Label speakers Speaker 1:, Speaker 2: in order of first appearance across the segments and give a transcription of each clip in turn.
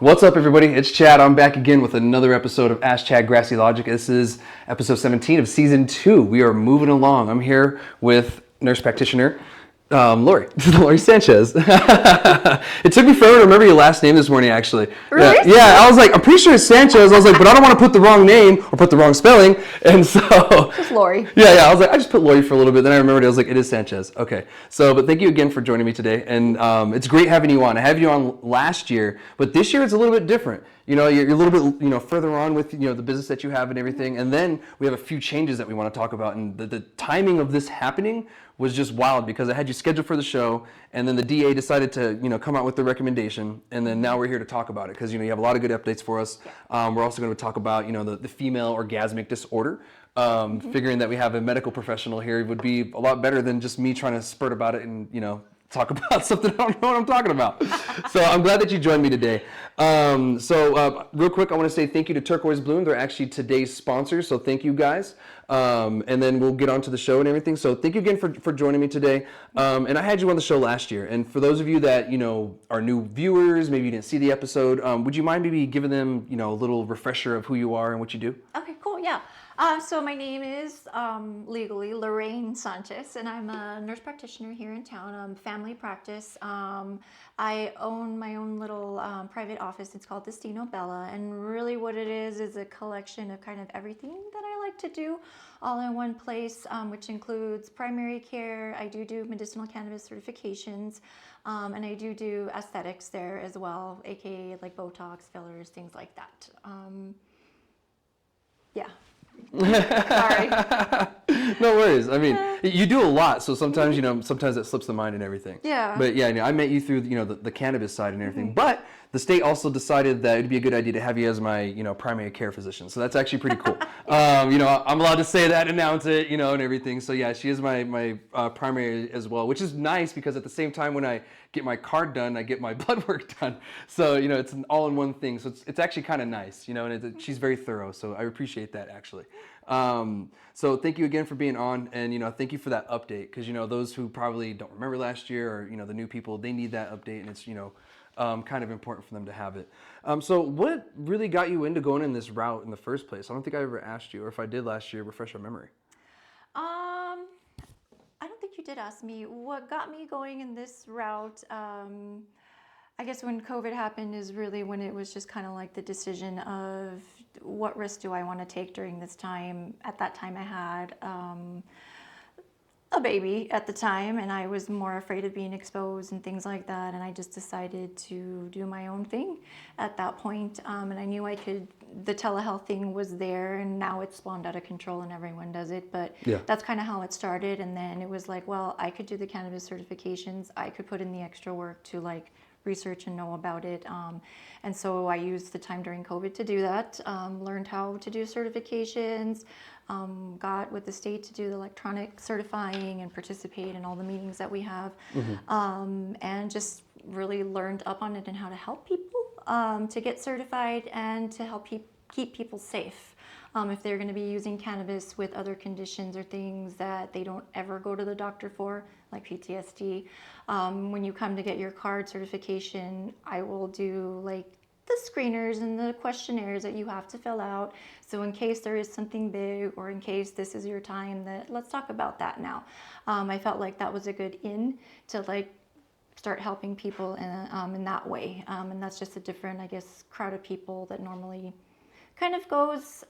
Speaker 1: What's up, everybody? It's Chad. I'm back again with another episode of Ask Chad Grassy Logic. This is episode 17 of season 2. We are moving along. I'm here with nurse practitioner Lori Sanchez. It took me forever to remember your last name this morning, actually.
Speaker 2: Really?
Speaker 1: Yeah, I was like, I'm pretty sure it's Sanchez. I was like, but I don't want to put the wrong name or put the wrong spelling. And so...
Speaker 2: Just Lori.
Speaker 1: Yeah. I was like, I just put Lori for a little bit. Then I remembered, I was like, it is Sanchez. Okay. So, but thank you again for joining me today. And it's great having you on. I had you on last year, but this year it's a little bit different. You know, you're a little bit, further on with, the business that you have and everything. And then we have a few changes that we want to talk about. And the timing of this happening was just wild because I had you scheduled for the show, and then the DA decided to, come out with the recommendation, and then now we're here to talk about it because, you have a lot of good updates for us. We're also going to talk about, the female orgasmic disorder. Figuring that we have a medical professional here would be a lot better than just me trying to spurt about it and, talk about something I don't know what I'm talking about. So I'm glad that you joined me today. Real quick, I want to say thank you to Turquoise Bloom. They're actually today's sponsors, so thank you guys. And then we'll get on to the show and everything. So thank you again for joining me today. And I had you on the show last year. And for those of you that, are new viewers, maybe you didn't see the episode, would you mind maybe giving them, a little refresher of who you are and what you do?
Speaker 2: Okay, cool, yeah. So my name is legally Lorraine Sanchez, and I'm a nurse practitioner here in town, family practice. I own my own little private office. It's called Destino Bella, and really what it is a collection of kind of everything that I like to do all in one place, which includes primary care. I do medicinal cannabis certifications, and I do aesthetics there as well, aka like Botox, fillers, things like that. Yeah. Sorry.
Speaker 1: No worries. I mean, you do a lot, so sometimes, sometimes it slips the mind and everything.
Speaker 2: Yeah.
Speaker 1: But yeah, I met you through, the cannabis side and everything. But the state also decided that it'd be a good idea to have you as my, primary care physician. So that's actually pretty cool. I'm allowed to say that, announce it, and everything. So yeah, she is my primary as well, which is nice because at the same time when I get my card done, I get my blood work done. So, it's an all-in-one thing. So it's actually kind of nice, and she's very thorough. So I appreciate that actually. So thank you again for being on, and thank you for that update because those who probably don't remember last year or the new people, they need that update, and it's kind of important for them to have it. So what really got you into going in this route in the first place? I don't think I ever asked you, or if I did last year, refresh our memory.
Speaker 2: I don't think you did ask me. What got me going in this route, I guess when COVID happened is really when it was just kind of like the decision of what risk do I want to take during this time. At that time I had a baby at the time, and I was more afraid of being exposed and things like that, and I just decided to do my own thing at that point. And I knew I could, the telehealth thing was there, and now it's spawned out of control and everyone does it, but yeah. That's kind of how it started. And then it was like, well, I could do the cannabis certifications, I could put in the extra work to like research and know about it. And so I used the time during COVID to do that, learned how to do certifications, got with the state to do the electronic certifying and participate in all the meetings that we have, and just really learned up on it and how to help people to get certified and to help keep people safe. If they're going to be using cannabis with other conditions or things that they don't ever go to the doctor for, like PTSD, when you come to get your card certification, I will do like the screeners and the questionnaires that you have to fill out. So in case there is something big, or in case this is your time, that let's talk about that now. I felt like that was a good in to like start helping people in that way. And that's just a different, I guess, crowd of people that normally kind of goes,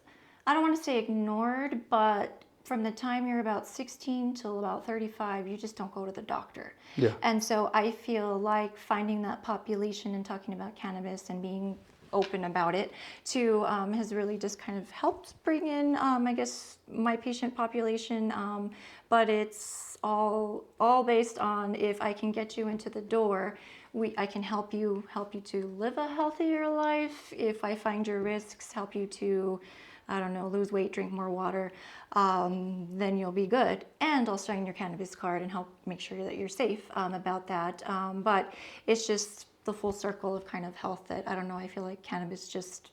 Speaker 2: I don't want to say ignored, but from the time you're about 16 till about 35, you just don't go to the doctor. Yeah. And so I feel like finding that population and talking about cannabis and being open about it too has really just kind of helped bring in, I guess, my patient population. But it's all based on if I can get you into the door, I can help you to live a healthier life. If I find your risks, help you to, I don't know, lose weight, drink more water, then you'll be good. And I'll sign your cannabis card and help make sure that you're safe about that. But it's just the full circle of kind of health that, I don't know, I feel like cannabis just,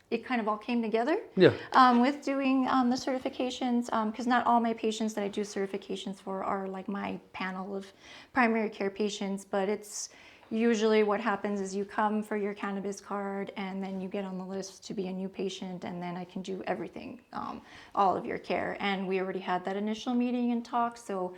Speaker 2: it kind of all came together. Yeah. With doing the certifications, because not all my patients that I do certifications for are like my panel of primary care patients, but it's usually what happens is you come for your cannabis card and then you get on the list to be a new patient, and then I can do everything, all of your care. And we already had that initial meeting and talk, so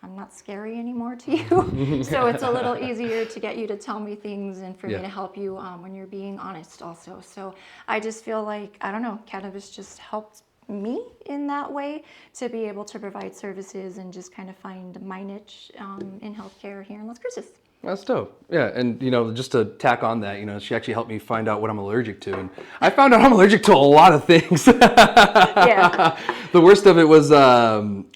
Speaker 2: I'm not scary anymore to you. So it's a little easier to get you to tell me things and for me to help you when you're being honest also. So I just feel like, I don't know, cannabis just helped me in that way to be able to provide services and just kind of find my niche in healthcare here in Las Cruces.
Speaker 1: That's dope. Yeah, and just to tack on that, she actually helped me find out what I'm allergic to, and I found out I'm allergic to a lot of things.
Speaker 2: Yeah.
Speaker 1: The worst of it was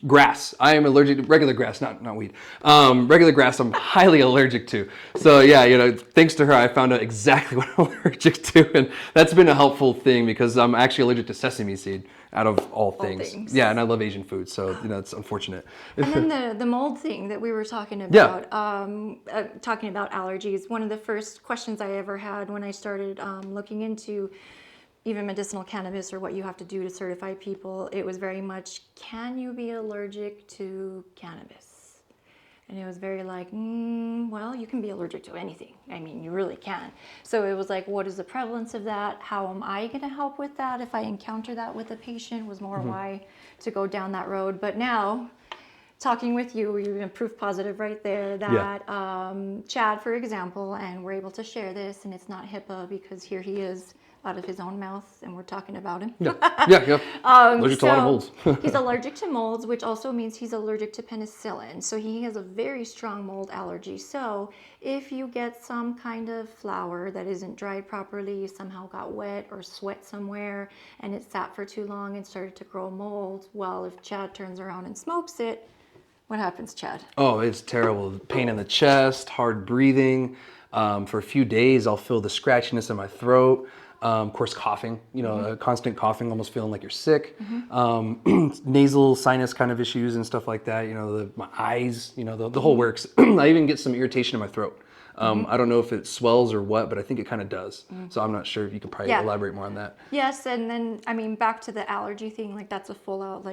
Speaker 1: grass. I am allergic to regular grass, not weed. Regular grass, I'm highly allergic to. So yeah, thanks to her, I found out exactly what I'm allergic to, and that's been a helpful thing because I'm actually allergic to sesame seed. Out of all things. Yeah, and I love Asian food, so it's unfortunate.
Speaker 2: And then the mold thing that we were talking about, talking about allergies. One of the first questions I ever had when I started looking into even medicinal cannabis or what you have to do to certify people, it was very much, can you be allergic to cannabis? And it was very like, well, you can be allergic to anything. I mean, you really can. So it was like, what is the prevalence of that? How am I going to help with that if I encounter that with a patient? Was more why to go down that road. But now, talking with you, you're proof positive right there that Chad, for example, and we're able to share this, and it's not HIPAA because here he is out of his own mouth and we're talking about him.
Speaker 1: Allergic to a lot of molds.
Speaker 2: He's allergic to molds, which also means he's allergic to penicillin. So he has a very strong mold allergy. So if you get some kind of flower that isn't dried properly, somehow got wet or sweat somewhere, and it sat for too long and started to grow mold, well, if Chad turns around and smokes it, what happens, Chad?
Speaker 1: Oh, it's terrible. Pain in the chest, hard breathing. For a few days, I'll feel the scratchiness in my throat. Of course, coughing, constant coughing, almost feeling like you're sick. Nasal sinus kind of issues and stuff like that. My eyes, the whole works. I even get some irritation in my throat. I don't know if it swells or what, but I think it kind of does. So I'm not sure if you could probably elaborate more on that.
Speaker 2: Yes, and then, back to the allergy thing, like that's a full out,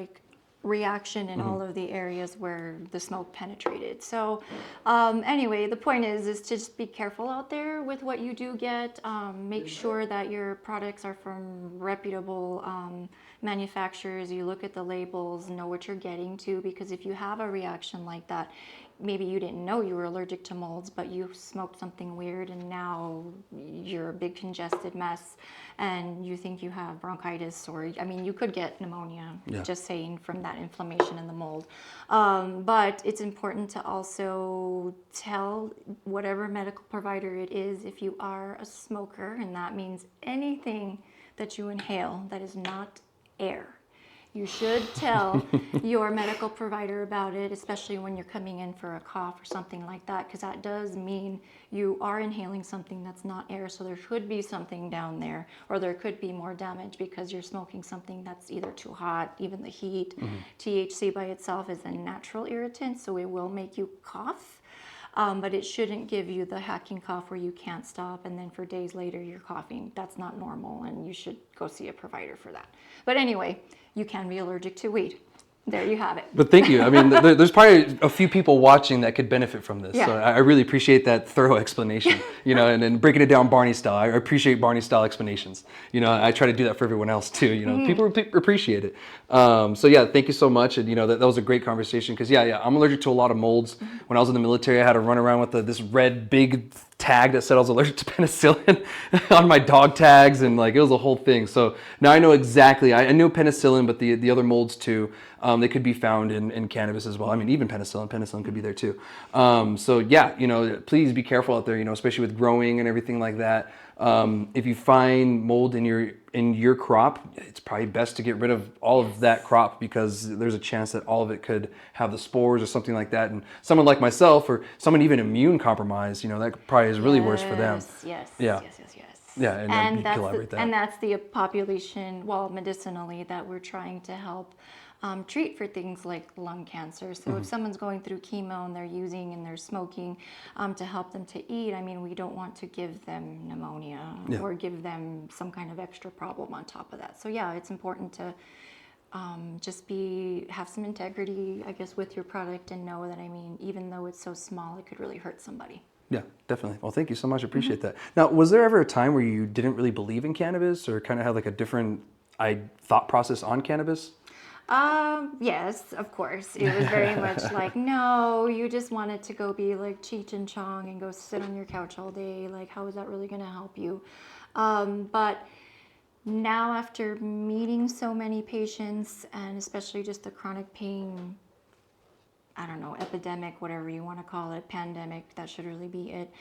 Speaker 2: reaction in all of the areas where the smoke penetrated. So anyway, the point is to just be careful out there with what you do get. Make sure that your products are from reputable manufacturers. You look at the labels, know what you're getting to, because if you have a reaction like that, maybe you didn't know you were allergic to molds, but you smoked something weird and now you're a big congested mess and you think you have bronchitis, or you could get pneumonia, just saying, from that inflammation in the mold. But it's important to also tell whatever medical provider it is, if you are a smoker, and that means anything that you inhale that is not air. You should tell your medical provider about it, especially when you're coming in for a cough or something like that, because that does mean you are inhaling something that's not air. So there could be something down there, or there could be more damage because you're smoking something that's either too hot, even the heat. THC by itself is a natural irritant, so it will make you cough. But it shouldn't give you the hacking cough where you can't stop and then for days later you're coughing. That's not normal, and you should go see a provider for that. But anyway, you can be allergic to weed. There you have it.
Speaker 1: But thank you. There's probably a few people watching that could benefit from this.
Speaker 2: Yeah.
Speaker 1: So I really appreciate that thorough explanation, and then breaking it down Barney style. I appreciate Barney style explanations. I try to do that for everyone else too. People appreciate it. So yeah, thank you so much. And that was a great conversation because I'm allergic to a lot of molds. When I was in the military, I had to run around with this red big tag that said I was allergic to penicillin on my dog tags, and it was a whole thing. So now I know exactly. I knew penicillin, but the other molds too, they could be found in cannabis as well. Even penicillin could be there too. So yeah, please be careful out there, especially with growing and everything like that. If you find mold in your crop, it's probably best to get rid of all of that crop, because there's a chance that all of it could have the spores or something like that. And someone like myself, or someone even immune compromised, that probably is really worse for them.
Speaker 2: Yes.
Speaker 1: Yeah, and
Speaker 2: that's the population, medicinally, that we're trying to help treat for things like lung cancer. So if someone's going through chemo and they're using and they're smoking to help them to eat, we don't want to give them pneumonia or give them some kind of extra problem on top of that. So yeah, it's important to just have some integrity, I guess, with your product, and know that, even though it's so small, it could really hurt somebody.
Speaker 1: Yeah, definitely. Well, thank you so much. I appreciate that. Now, was there ever a time where you didn't really believe in cannabis or kind of had like a different thought process on cannabis?
Speaker 2: Yes, of course. It was very much like, no, you just wanted to go be like Cheech and Chong and go sit on your couch all day. Like, how is that really going to help you? But now, after meeting so many patients, and especially just the chronic pain, I don't know, epidemic, whatever you want to call it, pandemic, that should really be it.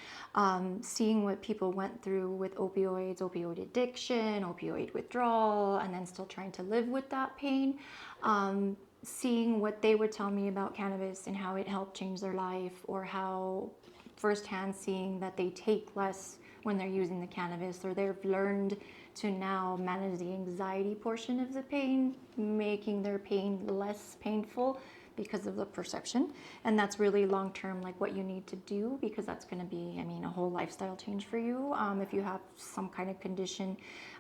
Speaker 2: Seeing what people went through with opioids, opioid addiction, opioid withdrawal, and then still trying to live with that pain. Seeing what they would tell me about cannabis and how it helped change their life, or how firsthand seeing that they take less when they're using the cannabis, or they've learned to now manage the anxiety portion of the pain, making their pain less painful because of the perception. And that's really long term, like what you need to do, because that's going to be, I mean, a whole lifestyle change for you. If you have some kind of condition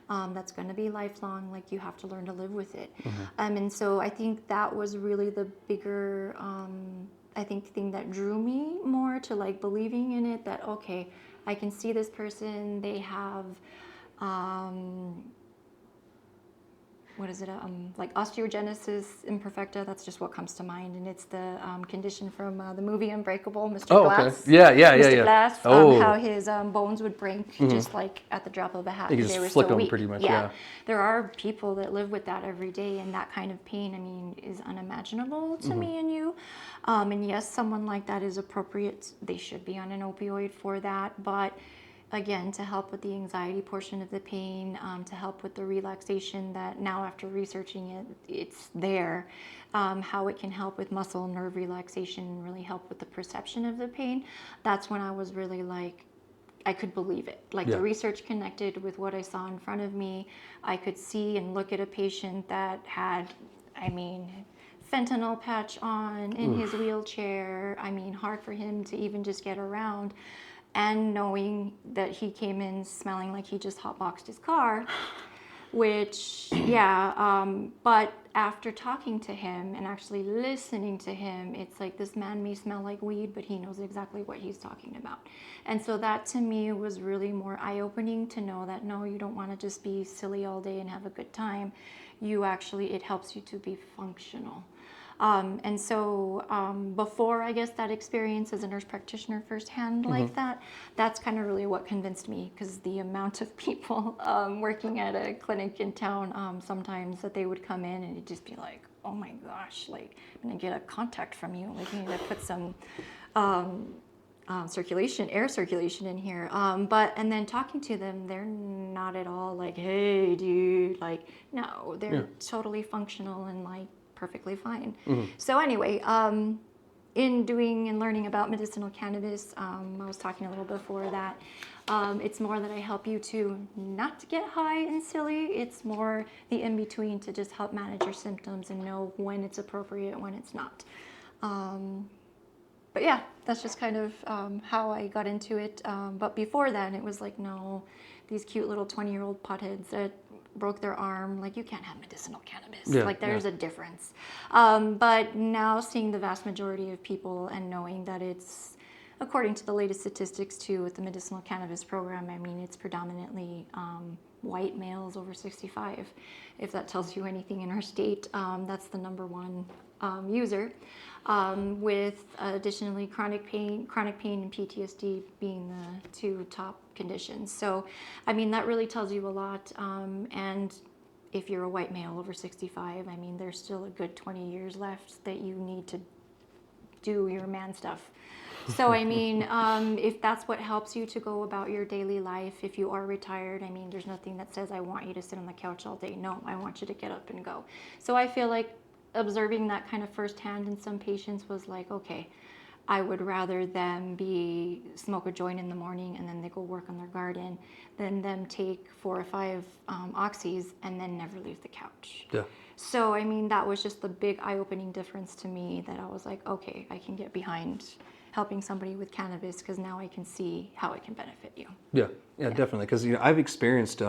Speaker 2: that's going to be lifelong, like you have to learn to live with it. And so I think that was really the bigger I think thing that drew me more to like believing in it, that okay, I can see this person, they have what is it, like osteogenesis imperfecta. That's just what comes to mind, and it's the condition from the movie Unbreakable, Mr.
Speaker 1: Oh,
Speaker 2: Glass.
Speaker 1: okay. Yeah.
Speaker 2: Mr. Glass,
Speaker 1: Oh,
Speaker 2: how his bones would break just like at the drop of a hat.
Speaker 1: you can
Speaker 2: They
Speaker 1: just
Speaker 2: were
Speaker 1: flick
Speaker 2: so
Speaker 1: them
Speaker 2: weak.
Speaker 1: pretty much. Yeah.
Speaker 2: There are people that live with that every day, and that kind of pain, I mean, is unimaginable to me and you. And yes, someone like that is appropriate. They should be on an opioid for that, but again, to help with the anxiety portion of the pain, to help with the relaxation that now after researching it, it's there, how it can help with muscle nerve relaxation and really help with the perception of the pain. That's when I was really like, I could believe it. Like the research connected with what I saw in front of me. I could see and look at a patient that had, I mean, fentanyl patch on in his wheelchair. I mean, hard for him to even just get around. And knowing that he came in smelling like he just hotboxed his car, which, but after talking to him and actually listening to him, it's like this man may smell like weed, but he knows exactly what he's talking about. And so that to me was really more eye-opening to know that no, you don't want to just be silly all day and have a good time. You actually, it helps you to be functional. And so before, I guess, that experience as a nurse practitioner firsthand like that, that's kind of really what convinced me, because the amount of people working at a clinic in town sometimes that they would come in and it'd just be like, oh my gosh, like I'm gonna get a contact from you, like you need to put some air circulation in here. And then talking to them, they're not at all like, hey dude, like no, they're totally functional and like perfectly fine. So anyway, in doing and learning about medicinal cannabis, I was talking a little before that, it's more that I help you to not get high and silly. It's more the in-between to just help manage your symptoms and know when it's appropriate, when it's not. But yeah, that's just kind of how I got into it. But before then, it was like, no, these cute little 20-year-old potheads that broke their arm, like you can't have medicinal cannabis. Like there's a difference. But now seeing the vast majority of people and knowing that it's, according to the latest statistics too, with the medicinal cannabis program, I mean, it's predominantly white males over 65. If that tells you anything in our state, that's the number one user. With additionally chronic pain and PTSD being the two top conditions. So, I mean, that really tells you a lot. And if you're a white male over 65, I mean, there's still a good 20 years left that you need to do your man stuff. So, I mean, if that's what helps you to go about your daily life, if you are retired, I mean, there's nothing that says I want you to sit on the couch all day. No, I want you to get up and go. So I feel like observing that kind of firsthand in some patients was like, okay, I would rather them smoke a joint in the morning and then they go work on their garden than them take 4 or 5 oxys and then never leave the couch. Yeah. So, I mean, that was just the big eye-opening difference to me, that I was like, okay, I can get behind helping somebody with cannabis because now I can see how it can benefit you.
Speaker 1: Yeah, definitely. Because I've experienced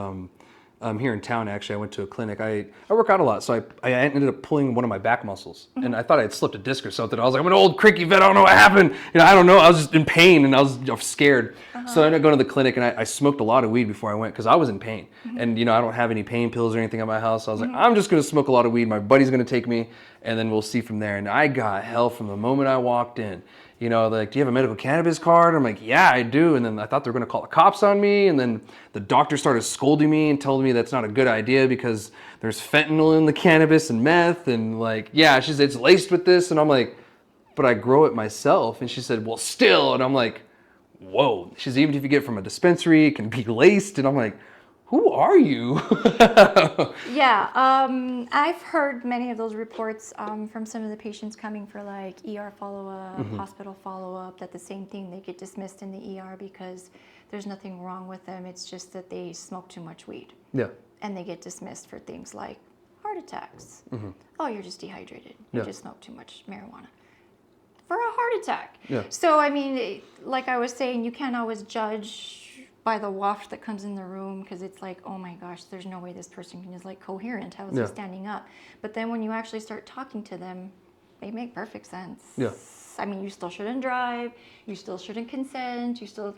Speaker 1: here in town. Actually, I went to a clinic. I work out a lot, so I ended up pulling one of my back muscles, and I thought I had slipped a disc or something. I was like, I'm an old creaky vet. I don't know what happened. I don't know. I was just in pain, and I was scared. So I ended up going to the clinic, and I smoked a lot of weed before I went because I was in pain. And I don't have any pain pills or anything at my house. So I was like, I'm just going to smoke a lot of weed. My buddy's going to take me, and then we'll see from there. And I got hell from the moment I walked in. Like, do you have a medical cannabis card? I'm like, yeah, I do. And then I thought they were going to call the cops on me. And then the doctor started scolding me and told me that's not a good idea because there's fentanyl in the cannabis and meth. And like, yeah, she said, it's laced with this. And I'm like, but I grow it myself. And she said, well, still. And I'm like, whoa. She said, even if you get it from a dispensary, it can be laced. And I'm like, who are you?
Speaker 2: Yeah, I've heard many of those reports from some of the patients coming for like ER follow-up, hospital follow-up, that the same thing, they get dismissed in the ER because there's nothing wrong with them. It's just that they smoke too much weed.
Speaker 1: Yeah.
Speaker 2: And they get dismissed for things like heart attacks. Oh, you're just dehydrated. You just smoked too much marijuana. For a heart attack.
Speaker 1: Yeah.
Speaker 2: So, I mean, like I was saying, you can't always judge by the waft that comes in the room because it's like, oh my gosh, there's no way this person is like coherent. How is he standing up? But then when you actually start talking to them, they make perfect sense.
Speaker 1: Yeah.
Speaker 2: I mean, you still shouldn't drive, you still shouldn't consent, you still,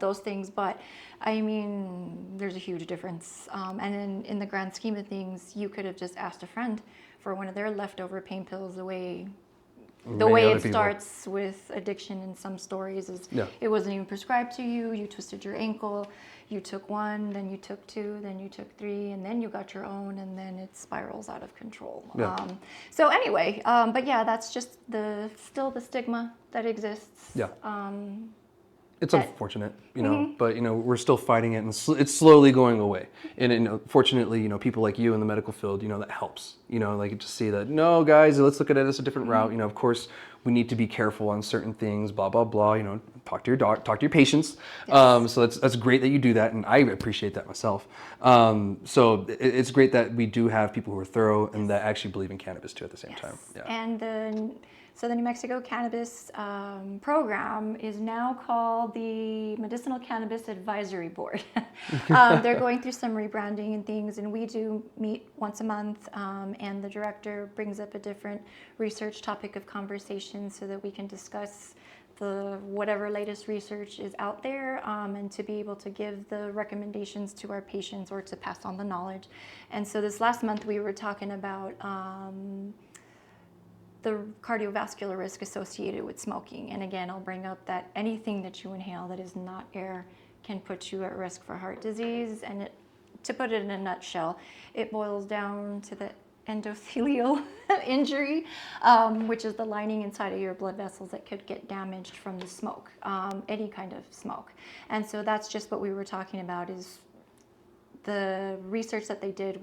Speaker 2: those things. But I mean, there's a huge difference. And in the grand scheme of things, you could have just asked a friend for one of their leftover pain pills. The way it starts with addiction in some stories is it wasn't even prescribed to you, you twisted your ankle, you took one, then you took two, then you took three, and then you got your own, and then it spirals out of control. So anyway, but yeah, that's just still the stigma that exists.
Speaker 1: Yeah. It's unfortunate, but we're still fighting it, and it's slowly going away. And fortunately, people like you in the medical field, that helps. Like to see that, no, guys, let's look at it as a different route. Of course, we need to be careful on certain things. Blah blah blah. Talk to your talk to your patients.
Speaker 2: Yes.
Speaker 1: So that's great that you do that, and I appreciate that myself. So it's great that we do have people who are thorough and that actually believe in cannabis too at the same time. Yeah.
Speaker 2: And the New Mexico Cannabis Program is now called the Medicinal Cannabis Advisory Board. They're going through some rebranding and things, and we do meet once a month, and the director brings up a different research topic of conversation so that we can discuss whatever latest research is out there, and to be able to give the recommendations to our patients or to pass on the knowledge. And so this last month we were talking about the cardiovascular risk associated with smoking. And again, I'll bring up that anything that you inhale that is not air can put you at risk for heart disease. And to put it in a nutshell, it boils down to the endothelial injury, which is the lining inside of your blood vessels that could get damaged from the smoke, any kind of smoke. And so that's just what we were talking about, is the research that they did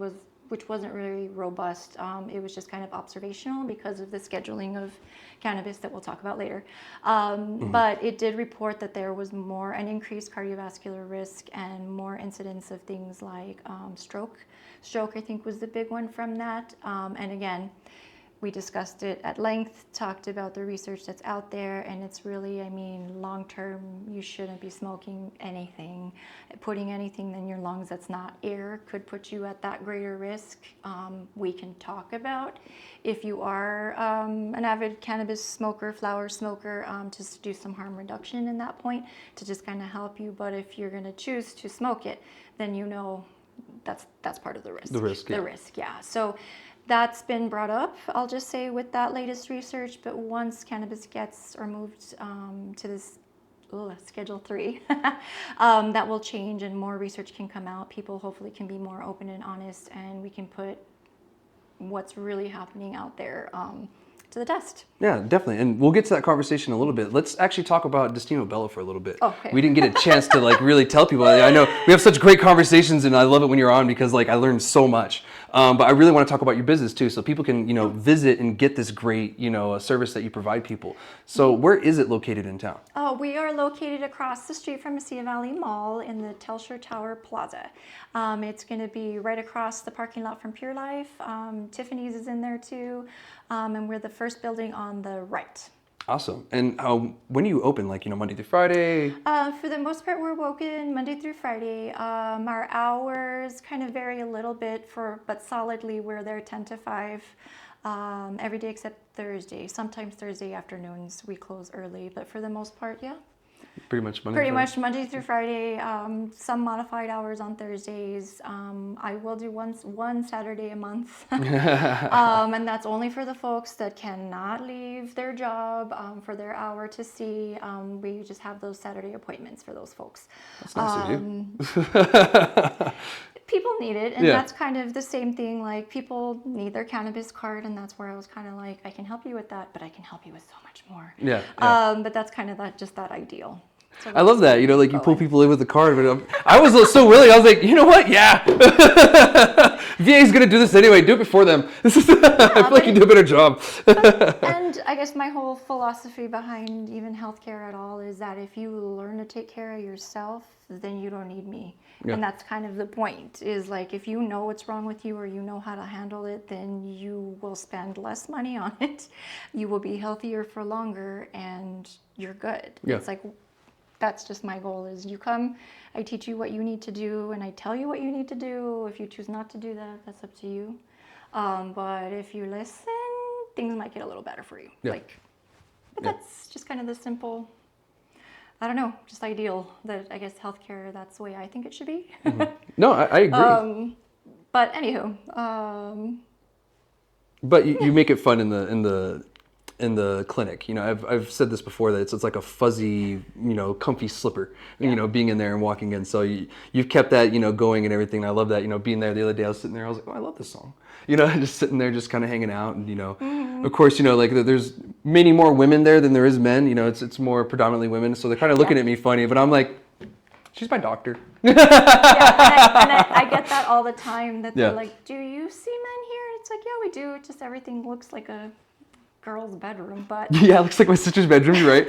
Speaker 2: which wasn't really robust. It was just kind of observational because of the scheduling of cannabis that we'll talk about later. But it did report that there was an increased cardiovascular risk and more incidence of things like stroke. Stroke, I think, was the big one from that. And again, we discussed it at length, talked about the research that's out there, and it's really, long-term, you shouldn't be smoking anything. Putting anything in your lungs that's not air could put you at that greater risk. We can talk about if you are an avid cannabis smoker, flower smoker, to do some harm reduction in that point to just kind of help you. But if you're going to choose to smoke it, then that's part of the risk. The risk, yeah. So that's been brought up, I'll just say, with that latest research. But once cannabis gets or moved to this Schedule 3, that will change and more research can come out. People hopefully can be more open and honest, and we can put what's really happening out there to the test.
Speaker 1: Yeah, definitely. And we'll get to that conversation in a little bit. Let's actually talk about Destino Bella for a little bit.
Speaker 2: Okay.
Speaker 1: We didn't get a chance to really tell people. I know we have such great conversations, and I love it when you're on because I learned so much. But I really want to talk about your business too, so people can visit and get this great service that you provide people. So where is it located in town?
Speaker 2: Oh, we are located across the street from Mesilla Valley Mall in the Telsher Tower Plaza. It's going to be right across the parking lot from Pure Life. Tiffany's is in there too, and we're the first building on the right.
Speaker 1: Awesome. And when do you open? Like, Monday through Friday?
Speaker 2: For the most part, we're open Monday through Friday. Our hours kind of vary a little bit, but solidly we're there 10 to 5 every day except Thursday. Sometimes Thursday afternoons we close early, but for the most part, yeah.
Speaker 1: Pretty much Monday.
Speaker 2: Pretty much Monday through Friday. Some modified hours on Thursdays. I will do one Saturday a month, and that's only for the folks that cannot leave their job for their hour to see. We just have those Saturday appointments for those folks.
Speaker 1: That's nice of you.
Speaker 2: People need it, and that's kind of the same thing. Like, people need their cannabis card, and that's where I was kind of like, I can help you with that, but I can help you with so much more.
Speaker 1: Yeah.
Speaker 2: But that's kind of that ideal. So
Speaker 1: I love that. You pull people in with the card. But I was so willing. I was like, you know what? Yeah. VA's going to do this anyway. Do it before them. I feel like you do a better job.
Speaker 2: And I guess my whole philosophy behind even healthcare at all is that if you learn to take care of yourself, then you don't need me. Yeah. And that's kind of the point, is like, if you know what's wrong with you or you know how to handle it, then you will spend less money on it. You will be healthier for longer, and you're good. Yeah. It's like, that's just my goal, is you come, I teach you what you need to do, and I tell you what you need to do. If you choose not to do that, that's up to you. But if you listen, things might get a little better for you. Yeah. That's just kind of the simple, I don't know, just ideal that I guess healthcare, that's the way I think it should be.
Speaker 1: Mm-hmm. No, I agree.
Speaker 2: But anywho.
Speaker 1: But you make it fun in the clinic. I've said this before, that it's like a fuzzy, comfy slipper, being in there and walking in. So you've kept that, going and everything. I love that, being there the other day. I was sitting there, I was like, oh, I love this song. Just sitting there, just kind of hanging out. And, mm-hmm. Of course, like there's many more women there than there is men. It's more predominantly women. So they're kind of looking at me funny, but I'm like, she's my doctor.
Speaker 2: Yeah, and I get that all the time, that they're like, do you see men here? And it's like, yeah, we do. It just, everything looks like a girl's bedroom, but
Speaker 1: yeah, it looks like my sister's bedroom. You're right.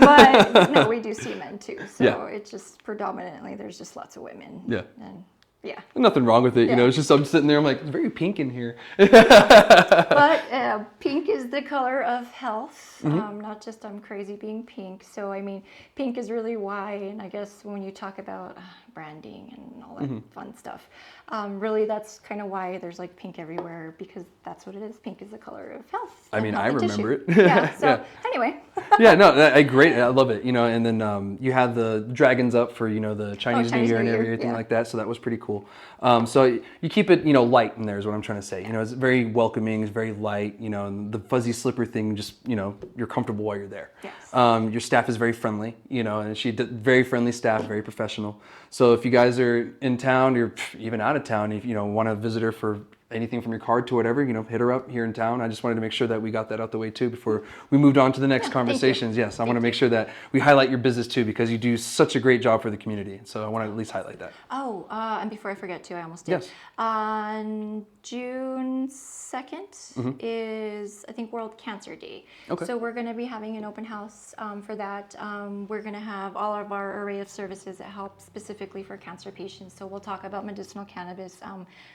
Speaker 2: But no, we do see men too. So it's just predominantly, there's just lots of women.
Speaker 1: Yeah.
Speaker 2: And yeah.
Speaker 1: Nothing wrong with it. It's just, I'm sitting there, I'm like, it's very pink in here.
Speaker 2: But pink is the color of health. Mm-hmm. Not just I'm crazy being pink. So I mean, pink is really why, and I guess when you talk about branding and all that mm-hmm. fun stuff, really that's kind of why there's like pink everywhere, because that's what it is. Pink is the color of health.
Speaker 1: I mean, I remember it.
Speaker 2: Yeah. So anyway.
Speaker 1: Yeah, no, great. I love it. And then you had the dragons up for the Chinese New Year and everything like that. So that was pretty cool. So you keep it light in there is what I'm trying to say. It's very welcoming. It's very light. And the fuzzy slipper thing, just you're comfortable while you're there. Yes. Your staff is very friendly. And she did very friendly staff, very professional. So if you guys are in town, you're even out of town, if want to visit her for anything from your card to whatever, hit her up here in town. I just wanted to make sure that we got that out the way too before we moved on to the next conversations. Yes, I want to make sure that we highlight your business too, because you do such a great job for the community. So I want to at least highlight that.
Speaker 2: Oh, and before I forget too, I almost did. Yes. On June 2nd mm-hmm. is, I think, World Cancer Day. Okay. So we're going to be having an open house for that. We're going to have all of our array of services that help specifically for cancer patients. So we'll talk about medicinal cannabis.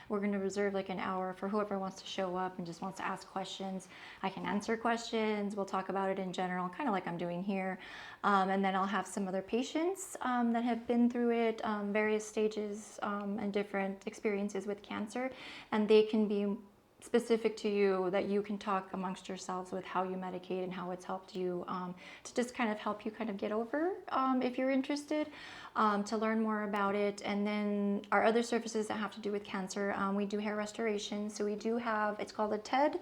Speaker 2: We're going to reserve like an hour for whoever wants to show up and just wants to ask questions. I can answer questions. We'll talk about it in general, kind of like I'm doing here. And then I'll have some other patients that have been through it, various stages and different experiences with cancer. And they can be specific to you, that you can talk amongst yourselves with how you medicate and how it's helped you, to just kind of help you kind of get over, if you're interested, to learn more about it. And then our other services that have to do with cancer, we do hair restoration. So we do have, it's called a TED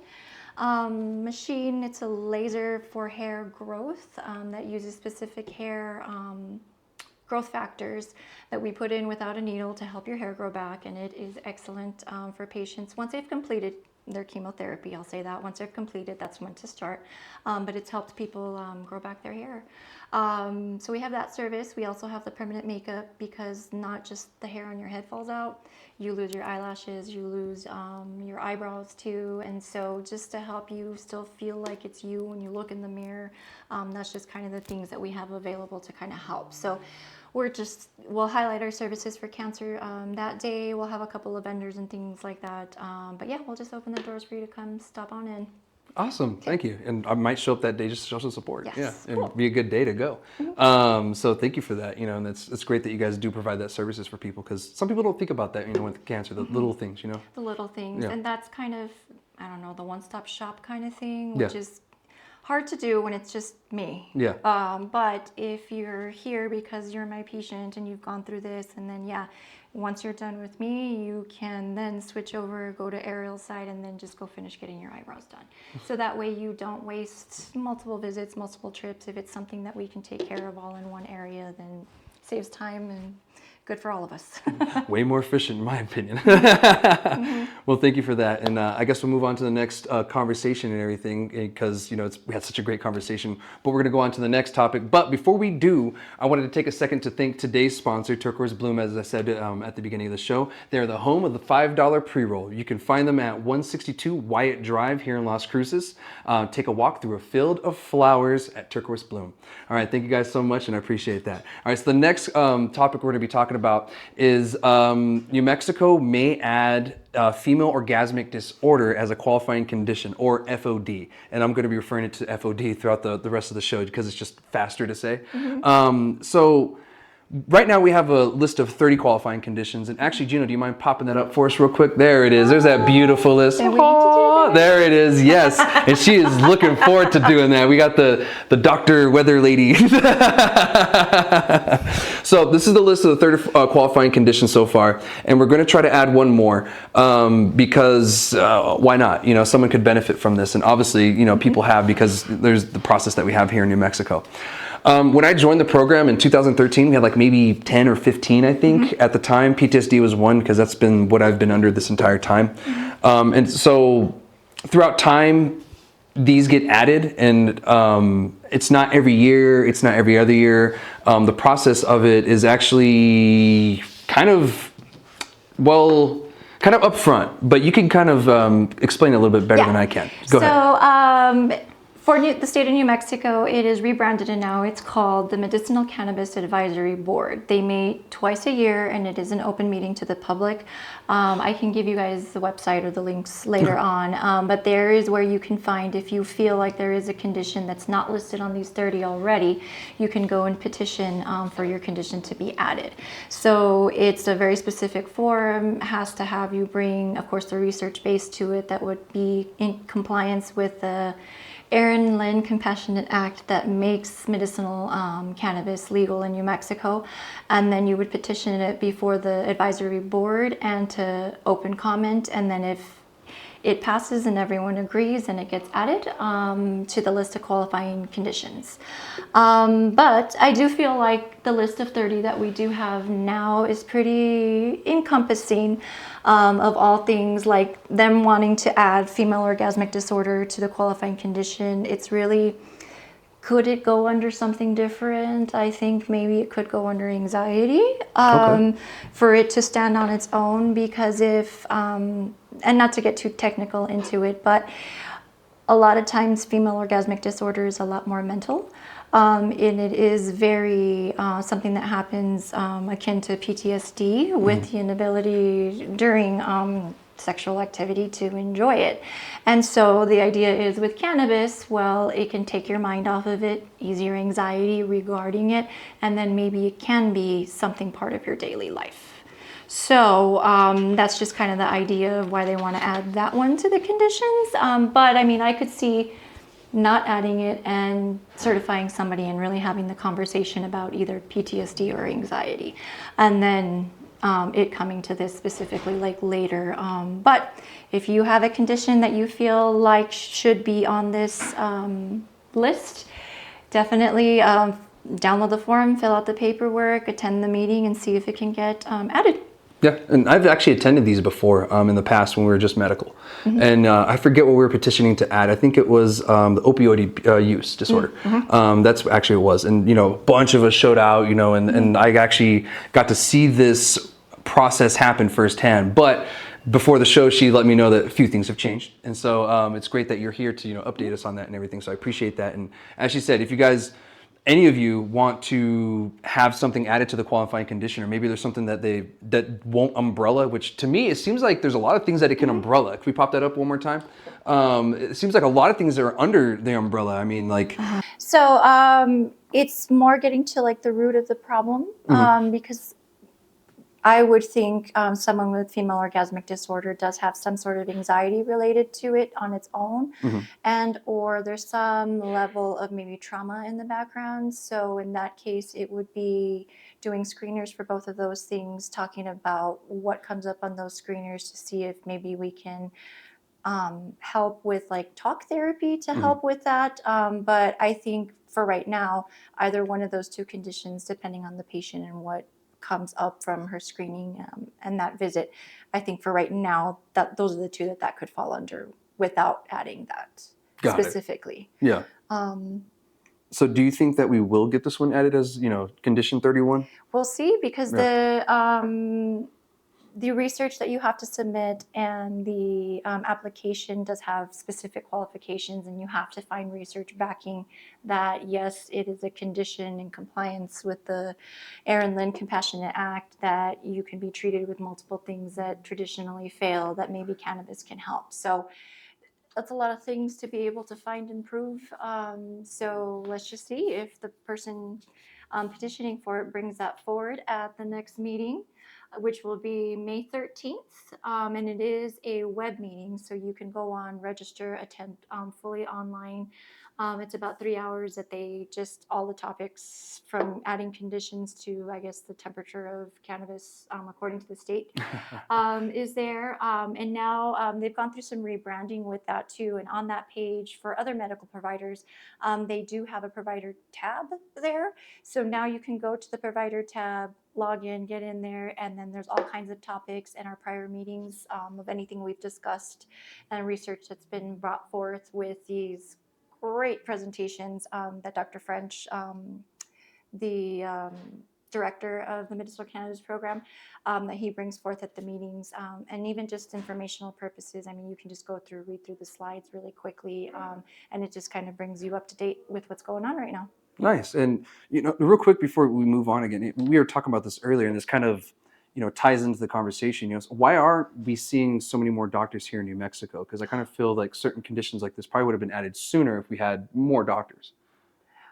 Speaker 2: machine. It's a laser for hair growth that uses specific hair growth factors that we put in without a needle to help your hair grow back, and it is excellent for patients once they've completed their chemotherapy. I'll say that once they've completed, that's when to start. But it's helped people grow back their hair. So we have that service. We also have the permanent makeup, because not just the hair on your head falls out. You lose your eyelashes, you lose your eyebrows too. And so just to help you still feel like it's you when you look in the mirror, that's just kind of the things that we have available to kind of help. So we'll highlight our services for cancer that day. We'll have a couple of vendors and things like that. But yeah, we'll just open the doors for you to come stop on in.
Speaker 1: Awesome. Thank you. And I might show up that day just to show some support.
Speaker 2: Yes.
Speaker 1: Yeah.
Speaker 2: Cool.
Speaker 1: And be a good day to go. So thank you for that. And it's great that you guys do provide that services for people, because some people don't think about that, with cancer, the little things,
Speaker 2: The little things.
Speaker 1: Yeah.
Speaker 2: And that's kind of, I don't know, the one-stop shop kind of thing,
Speaker 1: Yeah.
Speaker 2: which is hard to do when it's just me.
Speaker 1: Yeah.
Speaker 2: But if you're here because you're my patient and you've gone through this, and then once you're done with me, you can then switch over, go to Ariel's side, and then just go finish getting your eyebrows done. So that way you don't waste multiple visits, multiple trips. If it's something that we can take care of all in one area, then it saves time and good for all of us.
Speaker 1: Way more efficient, in my opinion. Well, thank you for that. And I guess we'll move on to the next conversation and everything, because we had such a great conversation. But we're going to go on to the next topic. But before we do, I wanted to take a second to thank today's sponsor, Turquoise Bloom. As I said at the beginning of the show, they're the home of the $5 pre-roll. You can find them at 162 Wyatt Drive here in Las Cruces. Take a walk through a field of flowers at Turquoise Bloom. All right, thank you guys so much, and I appreciate that. All right, so the next topic we're going to be talking about is New Mexico may add female orgasmic disorder as a qualifying condition, or FOD. And I'm going to be referring to FOD throughout the rest of the show because it's just faster to say. So right now we have a list of 30 qualifying conditions. And actually, Gino, do you mind popping that up for us real quick? There it is. There's that beautiful list. Oh, there it is. Yes. And she is looking forward to doing that. We got the Dr. Weather Lady. So this is the list of the 30 qualifying conditions so far. And we're going to try to add one more because why not? Someone could benefit from this. And obviously, people have, because there's the process that we have here in New Mexico. When I joined the program in 2013, we had like maybe 10 or 15, I think, at the time. PTSD was one, because that's been what I've been under this entire time. And so throughout time, these get added, and it's not every year, it's not every other year. The process of it is actually kind of upfront, but you can kind of explain it a little bit better than I can. Go ahead.
Speaker 2: For the state of New Mexico, it is rebranded, and now it's called the Medicinal Cannabis Advisory Board. They meet twice a year, and it is an open meeting to the public. I can give you guys the website or the links later on, but there is where you can find, if you feel like there is a condition that's not listed on these 30 already, you can go and petition for your condition to be added. So it's a very specific form, has to have you bring, of course, the research base to it that would be in compliance with the Aaron Lynn Compassionate Act that makes medicinal cannabis legal in New Mexico. And then you would petition it before the advisory board and to open comment. And then if it passes and everyone agrees, and it gets added to the list of qualifying conditions. But I do feel like the list of 30 that we do have now is pretty encompassing of all things, like them wanting to add female orgasmic disorder to the qualifying condition. It's really, could it go under something different? I think maybe it could go under anxiety for it to stand on its own, because if, and not to get too technical into it, but a lot of times female orgasmic disorder is a lot more mental. And it is very something that happens akin to PTSD, with the inability during sexual activity to enjoy it. And so the idea is with cannabis, well, it can take your mind off of it, ease your anxiety regarding it, and then maybe it can be something part of your daily life. So that's just kind of the idea of why they want to add that one to the conditions. But I mean, I could see not adding it and certifying somebody and really having the conversation about either PTSD or anxiety, and then it coming to this specifically like later. But if you have a condition that you feel like should be on this list, definitely download the form, fill out the paperwork, attend the meeting, and see if it can get added.
Speaker 1: Yeah, and I've actually attended these before in the past when we were just medical. And I forget what we were petitioning to add. I think it was the opioid use disorder. That's actually what it was. And, a bunch of us showed out, and I actually got to see this process happen firsthand. But before the show, she let me know that a few things have changed. And so it's great that you're here to, update us on that and everything. So I appreciate that. And as she said, if you guys any of you want to have something added to the qualifying condition, or maybe there's something that won't umbrella, which to me, it seems like there's a lot of things that it can umbrella. Can we pop that up one more time? It seems like a lot of things are under the umbrella. I mean, like...
Speaker 2: So it's more getting to like the root of the problem, because I would think someone with female orgasmic disorder does have some sort of anxiety related to it on its own, and or there's some level of maybe trauma in the background. So in that case, it would be doing screeners for both of those things, talking about what comes up on those screeners to see if maybe we can help with like talk therapy to help with that. But I think for right now, either one of those two conditions, depending on the patient and what comes up from her screening and that visit, I think for right now that those are the two that could fall under without adding that
Speaker 1: Got it.
Speaker 2: specifically.
Speaker 1: Yeah. So do you think that we will get this one added as, condition 31?
Speaker 2: We'll see, because the research that you have to submit and the application does have specific qualifications, and you have to find research backing that, yes, it is a condition in compliance with the Aaron Lynn Compassionate Act, that you can be treated with multiple things that traditionally fail, that maybe cannabis can help. So that's a lot of things to be able to find and prove. So let's just see if the person petitioning for it brings that forward at the next meeting, which will be May 13th. And it is a web meeting, so you can go on, register, attend fully online. It's about 3 hours that they just, all the topics from adding conditions to, I guess, the temperature of cannabis, according to the state, is there. And now they've gone through some rebranding with that too. And on that page for other medical providers, they do have a provider tab there. So now you can go to the provider tab, log in, get in there, and then there's all kinds of topics and our prior meetings of anything we've discussed and research that's been brought forth with these great presentations that Dr. French, the director of the medicinal cannabis program, that he brings forth at the meetings, and even just informational purposes. I mean, you can just read through the slides really quickly, and it just kind of brings you up to date with what's going on right now.
Speaker 1: Nice. And, real quick before we move on again, we were talking about this earlier, and this kind of, ties into the conversation. Why aren't we seeing so many more doctors here in New Mexico? Because I kind of feel like certain conditions like this probably would have been added sooner if we had more doctors.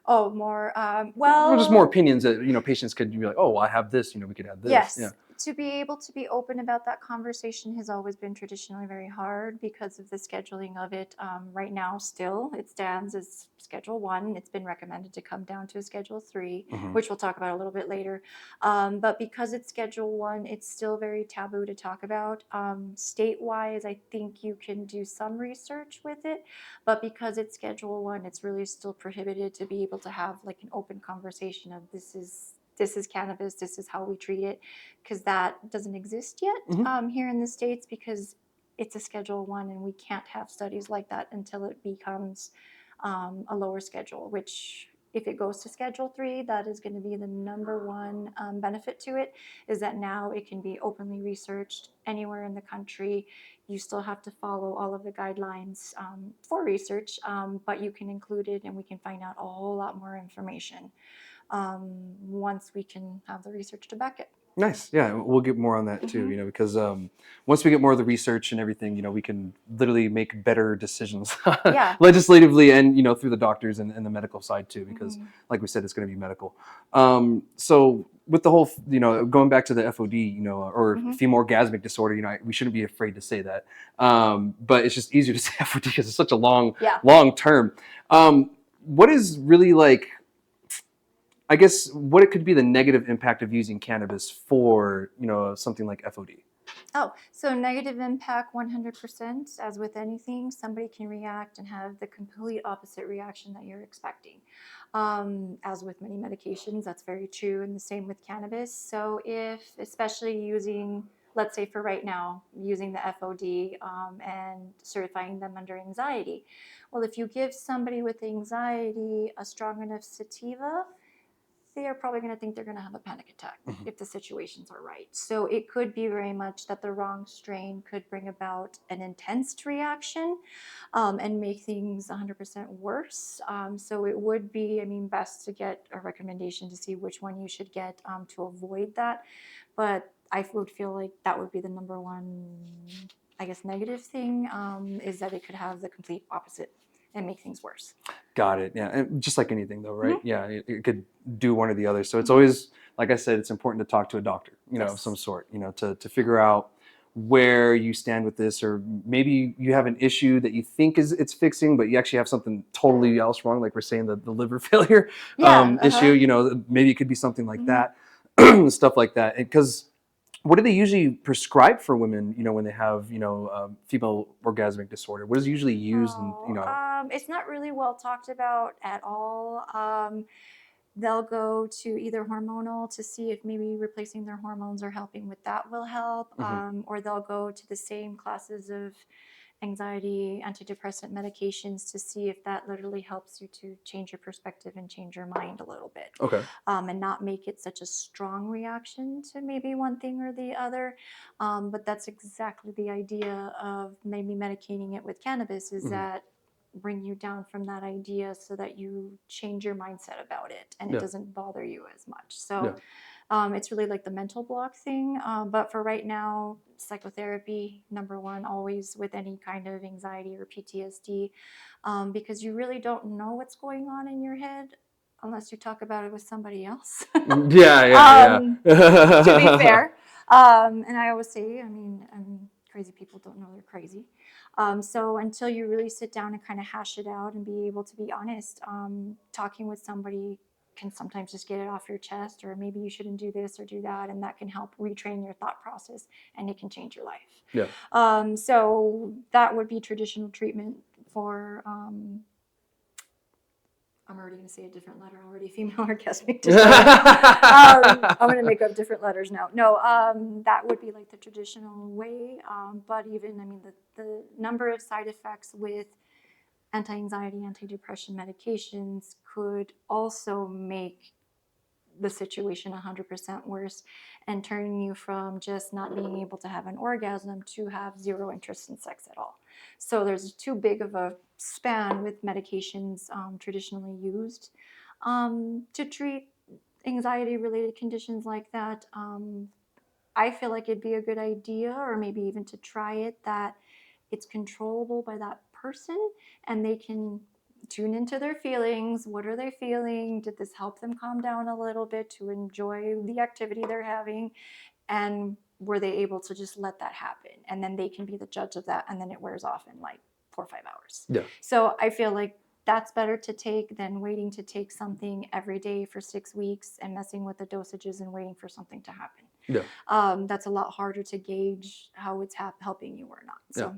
Speaker 2: Oh, more,
Speaker 1: Well, just more opinions that, patients could be like, oh, well, I have this, we could add this.
Speaker 2: yes.
Speaker 1: Yeah.
Speaker 2: To be able to be open about that conversation has always been traditionally very hard because of the scheduling of it. Right now, still, it stands as Schedule 1. It's been recommended to come down to a Schedule 3, which we'll talk about a little bit later. But because it's Schedule 1, it's still very taboo to talk about. State-wise, I think you can do some research with it, but because it's Schedule 1, it's really still prohibited to be able to have like an open conversation of this is cannabis, this is how we treat it, because that doesn't exist yet here in the States, because it's a Schedule 1 and we can't have studies like that until it becomes a lower schedule, which if it goes to Schedule 3, that is going to be the number one benefit to it, is that now it can be openly researched anywhere in the country. You still have to follow all of the guidelines for research, but you can include it and we can find out a whole lot more information once we can have the research to back it.
Speaker 1: Nice. Yeah, we'll get more on that too, because once we get more of the research and everything, we can literally make better decisions legislatively and, through the doctors and the medical side too, because like we said, it's going to be medical. So with the whole, going back to the FOD, or female orgasmic disorder, we shouldn't be afraid to say that. But it's just easier to say FOD because it's such a long term. What is really like, I guess, what it could be the negative impact of using cannabis for, something like FOD?
Speaker 2: Oh, so negative impact 100%. As with anything, somebody can react and have the complete opposite reaction that you're expecting. As with many medications, that's very true, and the same with cannabis. So if, especially using, let's say for right now, using the FOD and certifying them under anxiety. Well, if you give somebody with anxiety a strong enough sativa, they are probably going to think they're going to have a panic attack if the situations are right. So it could be very much that the wrong strain could bring about an intense reaction and make things 100% worse. So it would be, I mean, best to get a recommendation to see which one you should get to avoid that. But I would feel like that would be the number one, I guess, negative thing is that it could have the complete opposite and make things worse.
Speaker 1: Got it. Yeah. And just like anything though, right?
Speaker 2: Mm-hmm.
Speaker 1: Yeah. It could do one or the other. So it's always, like I said, it's important to talk to a doctor, you know, of
Speaker 2: Yes.
Speaker 1: some sort, you know, to figure out where you stand with this, or maybe you have an issue that you think it's fixing, but you actually have something totally else wrong. Like we're saying the liver failure issue, you know, maybe it could be something like that, stuff like that. Because what do they usually prescribe for women, you know, when they have, you know, female orgasmic disorder? What is usually used and, you know?
Speaker 2: It's not really well talked about at all. They'll go to either hormonal to see if maybe replacing their hormones or helping with that will help, or they'll go to the same classes of anxiety, antidepressant medications to see if that literally helps you to change your perspective and change your mind a little bit.
Speaker 1: Okay.
Speaker 2: And not make it such a strong reaction to maybe one thing or the other. But that's exactly the idea of maybe medicating it with cannabis is that bring you down from that idea so that you change your mindset about it and it doesn't bother you as much. So it's really like the mental block thing. But for right now, psychotherapy, number one, always with any kind of anxiety or PTSD, because you really don't know what's going on in your head unless you talk about it with somebody else.
Speaker 1: Yeah.
Speaker 2: To be fair. And I always say, I mean, crazy people don't know they're crazy. So until you really sit down and kind of hash it out and be able to be honest, talking with somebody can sometimes just get it off your chest, or maybe you shouldn't do this or do that, and that can help retrain your thought process and it can change your life.
Speaker 1: Yeah.
Speaker 2: So that would be traditional treatment for I'm already going to say a different letter already. Female orgasmic disorder. I'm going to make up different letters now. No, that would be like the traditional way. But even, I mean, the number of side effects with anti-anxiety, anti-depression medications could also make the situation 100% worse and turning you from just not being able to have an orgasm to have zero interest in sex at all. So there's too big of a span with medications traditionally used to treat anxiety related conditions like that. I feel like it'd be a good idea, or maybe even to try it, that it's controllable by that person and they can tune into their feelings. What are they feeling? Did this help them calm down a little bit to enjoy the activity they're having? And were they able to just let that happen? And then they can be the judge of that, and then it wears off in like 4 or 5 hours.
Speaker 1: Yeah.
Speaker 2: So I feel like that's better to take than waiting to take something every day for 6 weeks and messing with the dosages and waiting for something to happen.
Speaker 1: Yeah.
Speaker 2: That's a lot harder to gauge how it's helping you or not. So.
Speaker 1: Yeah.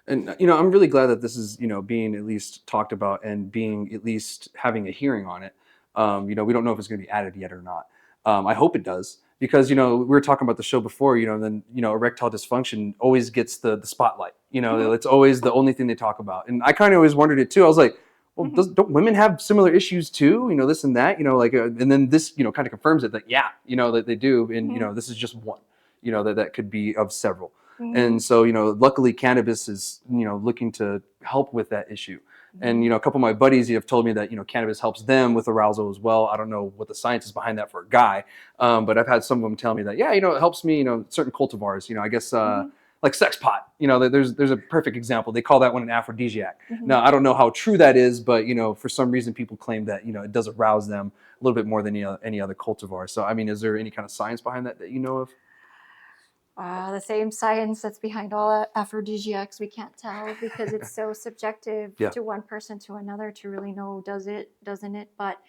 Speaker 1: And, you know, I'm really glad that this is, you know, being at least talked about and being at least having a hearing on it. You know, we don't know if it's going to be added yet or not. I hope it does, because, you know, we were talking about the show before, you know, and then, you know, erectile dysfunction always gets the spotlight. You know, it's always the only thing they talk about. And I kind of always wondered it too. I was like, well, don't women have similar issues too? You know, this and that, you know, like, and then this, you know, kind of confirms it that, yeah, you know, that they do. And, you know, this is just one, you know, that could be of several. And so, you know, luckily cannabis is, you know, looking to help with that issue. And, you know, a couple of my buddies have told me that, you know, cannabis helps them with arousal as well. I don't know what the science is behind that for a guy. But I've had some of them tell me that, yeah, you know, it helps me, you know, certain cultivars, you know, I guess, like sex pot, you know, there's a perfect example. They call that one an aphrodisiac. Now, I don't know how true that is, but, you know, for some reason people claim that, you know, it does arouse them a little bit more than any other cultivar. So, I mean, is there any kind of science behind that you know of?
Speaker 2: The same science that's behind all aphrodisiacs, we can't tell because it's so subjective to one person to another to really know does it, doesn't it? But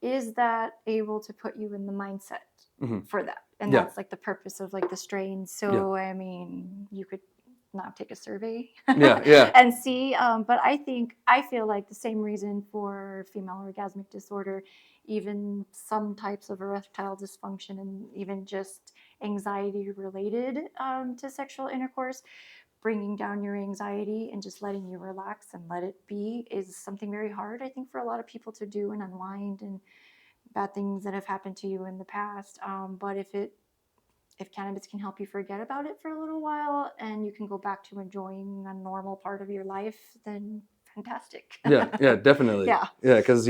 Speaker 2: is that able to put you in the mindset for that? And that's like the purpose of like the strains. So, I mean, you could now take a survey and see. But I feel like the same reason for female orgasmic disorder, even some types of erectile dysfunction and even just anxiety related to sexual intercourse, bringing down your anxiety and just letting you relax and let it be is something very hard, I think, for a lot of people to do and unwind and bad things that have happened to you in the past. But if cannabis can help you forget about it for a little while and you can go back to enjoying a normal part of your life, then fantastic.
Speaker 1: Yeah, definitely.
Speaker 2: Yeah.
Speaker 1: Yeah, because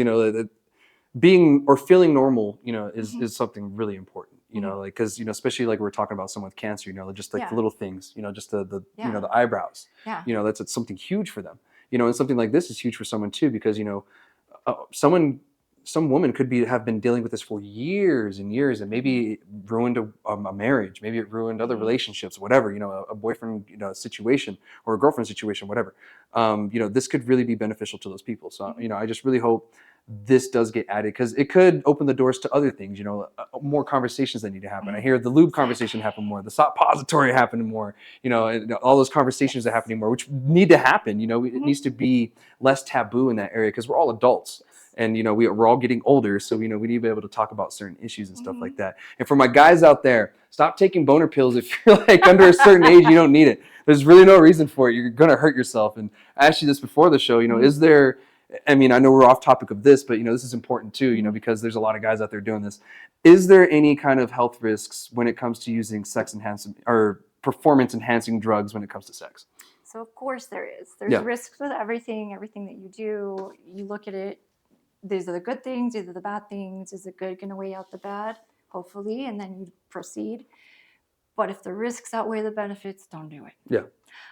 Speaker 1: being or feeling normal,
Speaker 2: Mhm.
Speaker 1: is something really important. Like because especially like we're talking about someone with cancer, just like
Speaker 2: Yeah.
Speaker 1: the little things, just the
Speaker 2: Yeah.
Speaker 1: the eyebrows,
Speaker 2: Yeah.
Speaker 1: that's something huge for them. And something like this is huge for someone too because some woman could have been dealing with this for years and years, and maybe it ruined a marriage, maybe it ruined other
Speaker 2: Mhm.
Speaker 1: relationships, whatever, a boyfriend situation or a girlfriend situation, whatever. This could really be beneficial to those people. So
Speaker 2: Mhm.
Speaker 1: I just really hope this does get added because it could open the doors to other things. More conversations that need to happen. I
Speaker 2: Mhm.
Speaker 1: hear the lube conversation happen more, the suppository happening more, and all those conversations are happening more, which need to happen. It
Speaker 2: Mhm.
Speaker 1: needs to be less taboo in that area because we're all adults.
Speaker 2: Yes.
Speaker 1: And we're all getting older, so we need to be able to talk about certain issues and stuff like
Speaker 2: Mhm.
Speaker 1: that. And for my guys out there, stop taking boner pills if you're like under a certain age. You don't need it. There's really no reason for it. You're gonna hurt yourself. And I asked you this before the show.
Speaker 2: Mhm.
Speaker 1: Is there? I mean, I know we're off topic of this, but this is important too.
Speaker 2: Mhm.
Speaker 1: Because there's a lot of guys out there doing this. Is there any kind of health risks when it comes to using sex enhancing or performance enhancing drugs when it comes to sex?
Speaker 2: So of course there is. There's
Speaker 1: Yeah.
Speaker 2: risks with everything that you do. You look at it, these are the good things, these are the bad things. Is the good going to weigh out the bad? Hopefully, and then you proceed. But if the risks outweigh the benefits, don't do it.
Speaker 1: Yeah.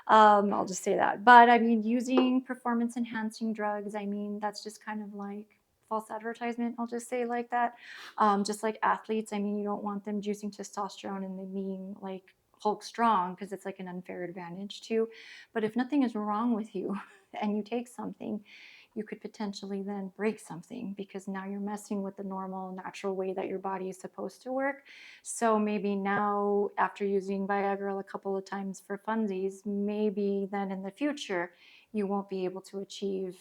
Speaker 2: I'll just say that. But I mean, using performance enhancing drugs, I mean, that's just kind of like false advertisement. I'll just say like that. Just like athletes, I mean, you don't want them juicing testosterone and then being like Hulk strong because it's like an unfair advantage too. But if nothing is wrong with you and you take something, you could potentially then break something because now you're messing with the normal, natural way that your body is supposed to work. So maybe now, after using Viagra a couple of times for funsies, maybe then in the future, you won't be able to achieve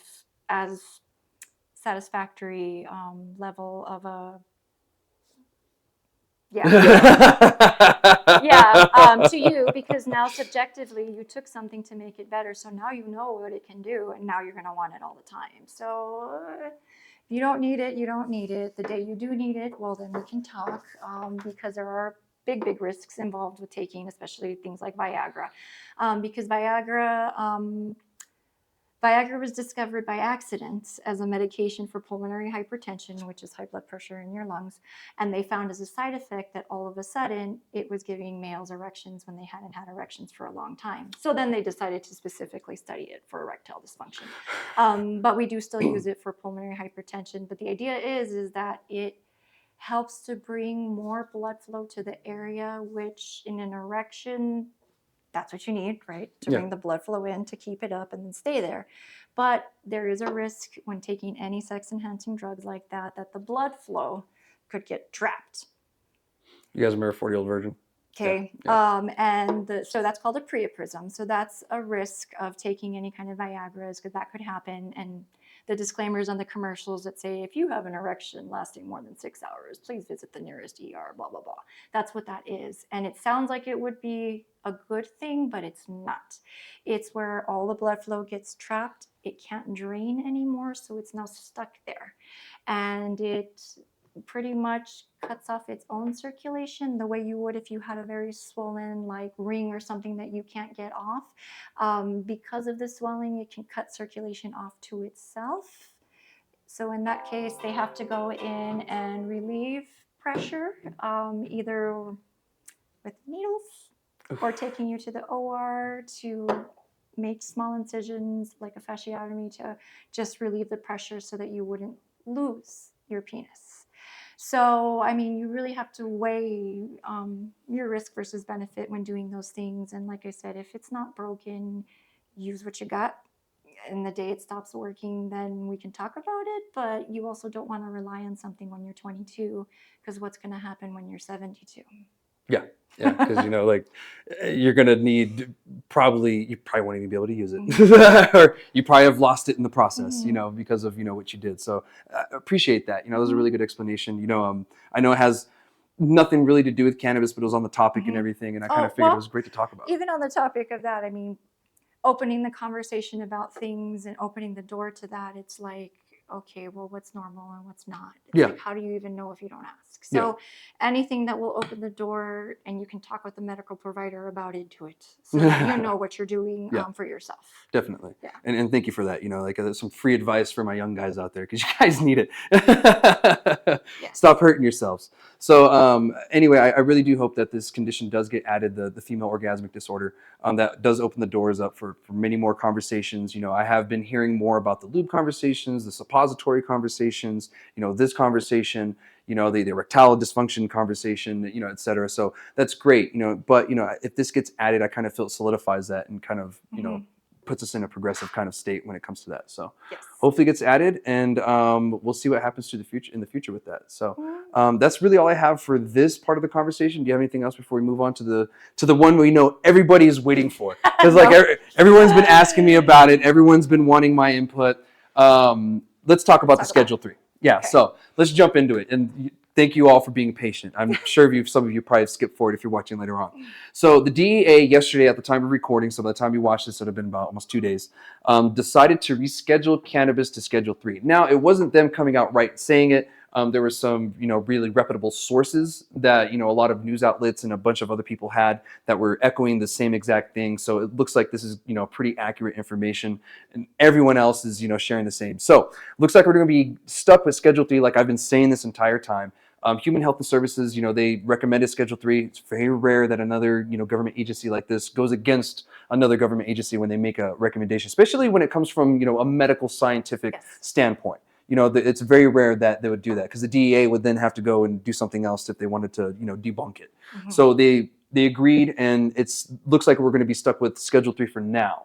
Speaker 2: as satisfactory level of a to you because now subjectively you took something to make it better, so now you know what it can do and now you're going to want it all the time. So if you don't need it, you don't need it. The day you do need it, well, then we can talk, because there are big risks involved with taking especially things like Viagra, because Viagra was discovered by accident as a medication for pulmonary hypertension, which is high blood pressure in your lungs. And they found as a side effect that all of a sudden it was giving males erections when they hadn't had erections for a long time. So then they decided to specifically study it for erectile dysfunction. But we do still use it for pulmonary hypertension. But the idea is that it helps to bring more blood flow to the area, which in an erection, that's what you need, right? To bring the blood flow in, to keep it up and then stay there. But there is a risk when taking any sex enhancing drugs like that, that the blood flow could get trapped.
Speaker 1: You guys remember 40-Year-Old Virgin?
Speaker 2: Okay.
Speaker 1: Yeah.
Speaker 2: So that's called a priapism. So that's a risk of taking any kind of Viagra, because that could happen. And the disclaimers on the commercials that say, if you have an erection lasting more than 6 hours, please visit the nearest ER, blah, blah, blah. That's what that is. And it sounds like it would be a good thing, but it's not. It's where all the blood flow gets trapped. It can't drain anymore, so it's now stuck there. And it pretty much cuts off its own circulation the way you would if you had a very swollen like ring or something that you can't get off. Because of the swelling, it can cut circulation off to itself. So in that case, they have to go in and relieve pressure, either with needles or taking you to the OR to make small incisions like a fasciotomy to just relieve the pressure so that you wouldn't lose your penis. So, I mean, you really have to weigh your risk versus benefit when doing those things. And like I said, if it's not broken, use what you got. And the day it stops working, then we can talk about it. But you also don't want to rely on something when you're 22, because what's going to happen when you're 72?
Speaker 1: Yeah, because like you're gonna need you probably won't even be able to use it, or you probably have lost it in the process, because of what you did. So appreciate that. That was a really good explanation. I know it has nothing really to do with cannabis, but it was on the topic and everything, and I kind of figured it was great to talk about.
Speaker 2: Even on the topic of that, I mean, opening the conversation about things and opening the door to that, it's like okay, well, what's normal and what's not? It's
Speaker 1: Yeah.
Speaker 2: like, how do you even know if you don't ask?
Speaker 1: Yeah.
Speaker 2: So anything that will open the door and you can talk with the medical provider about it, do it. So that you know what you're doing
Speaker 1: Yeah.
Speaker 2: for yourself.
Speaker 1: Definitely.
Speaker 2: Yeah.
Speaker 1: And thank you for that. Like some free advice for my young guys out there because you guys need it.
Speaker 2: Yes.
Speaker 1: Stop hurting yourselves. So anyway, I really do hope that this condition does get added, the female orgasmic disorder. That does open the doors up for many more conversations. I have been hearing more about the lube conversations, the suppository conversations, this conversation, the erectile dysfunction conversation, et cetera. So that's great, but, if this gets added, I kind of feel it solidifies that and kind of, puts us in a progressive kind of state when it comes to that. So
Speaker 2: Yes.
Speaker 1: hopefully it gets added, and we'll see what happens in the future with that. So that's really all I have for this part of the conversation. Do you have anything else before we move on to the one we know everybody is waiting for? Because everyone's been asking me about it. Everyone's been wanting my input. Let's talk about the Schedule 3. Yeah, okay. So let's jump into it. And thank you all for being patient. I'm sure some of you probably have skipped forward if you're watching later on. So the DEA yesterday at the time of recording, so by the time you watch this, it would have been about almost 2 days, decided to reschedule cannabis to Schedule 3. Now, it wasn't them coming out right saying it. There were some, really reputable sources that, a lot of news outlets and a bunch of other people had that were echoing the same exact thing. So it looks like this is, pretty accurate information, and everyone else is, sharing the same. So looks like we're going to be stuck with Schedule 3, like I've been saying this entire time. Human Health and Services, they recommended Schedule 3. It's very rare that another, government agency like this goes against another government agency when they make a recommendation, especially when it comes from, a medical scientific standpoint. It's very rare that they would do that because the DEA would then have to go and do something else if they wanted to, debunk it. So they agreed, and looks like we're going to be stuck with Schedule 3 for now.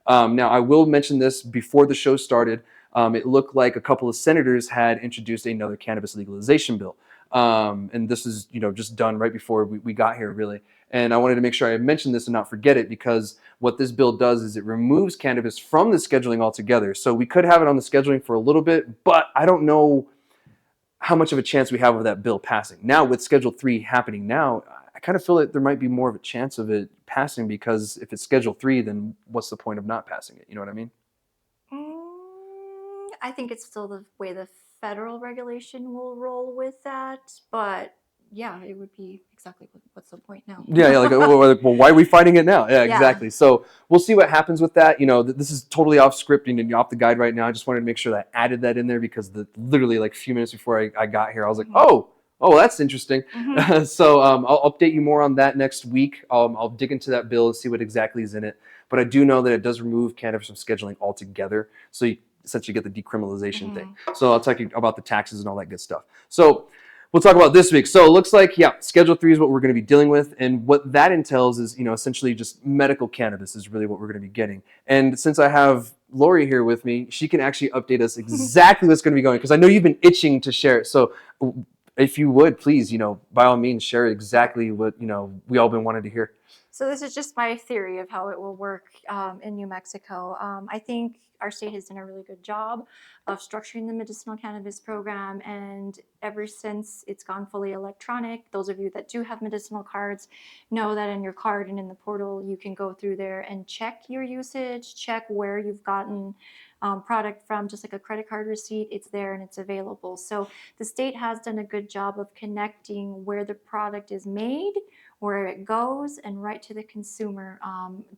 Speaker 1: Now, I will mention this before the show started. It looked like a couple of senators had introduced another cannabis legalization bill. And this is, just done right before we got here, really. And I wanted to make sure I mentioned this and not forget it, because what this bill does is it removes cannabis from the scheduling altogether. So we could have it on the scheduling for a little bit, but I don't know how much of a chance we have of that bill passing. Now, with Schedule 3 happening now, I kind of feel like there might be more of a chance of it passing, because if it's Schedule 3, then what's the point of not passing it? You know what I mean?
Speaker 2: I think it's still the way the federal regulation will roll with that, but yeah, it would be exactly what's the point now?
Speaker 1: Yeah, well, why are we fighting it now? Yeah, exactly. So we'll see what happens with that. This is totally off script and off the guide right now. I just wanted to make sure that I added that in there, because literally like a few minutes before I got here, I was like, oh, that's interesting. So I'll update you more on that next week. I'll dig into that bill and see what exactly is in it. But I do know that it does remove cannabis from scheduling altogether. So you essentially get the decriminalization thing. So I'll talk to you about the taxes and all that good stuff. So we'll talk about this week. So it looks like, Schedule 3 is what we're going to be dealing with. And what that entails is, essentially just medical cannabis is really what we're going to be getting. And since I have Lori here with me, she can actually update us exactly what's going to be going, because I know you've been itching to share it. So if you would, please, by all means, share exactly what, we all been wanting to hear.
Speaker 2: So this is just my theory of how it will work in New Mexico. I think our state has done a really good job of structuring the medicinal cannabis program, and ever since it's gone fully electronic, those of you that do have medicinal cards know that in your card and in the portal, you can go through there and check your usage, check where you've gotten product from, just like a credit card receipt. It's there and it's available. So the state has done a good job of connecting where the product is made, where it goes, and right to the consumer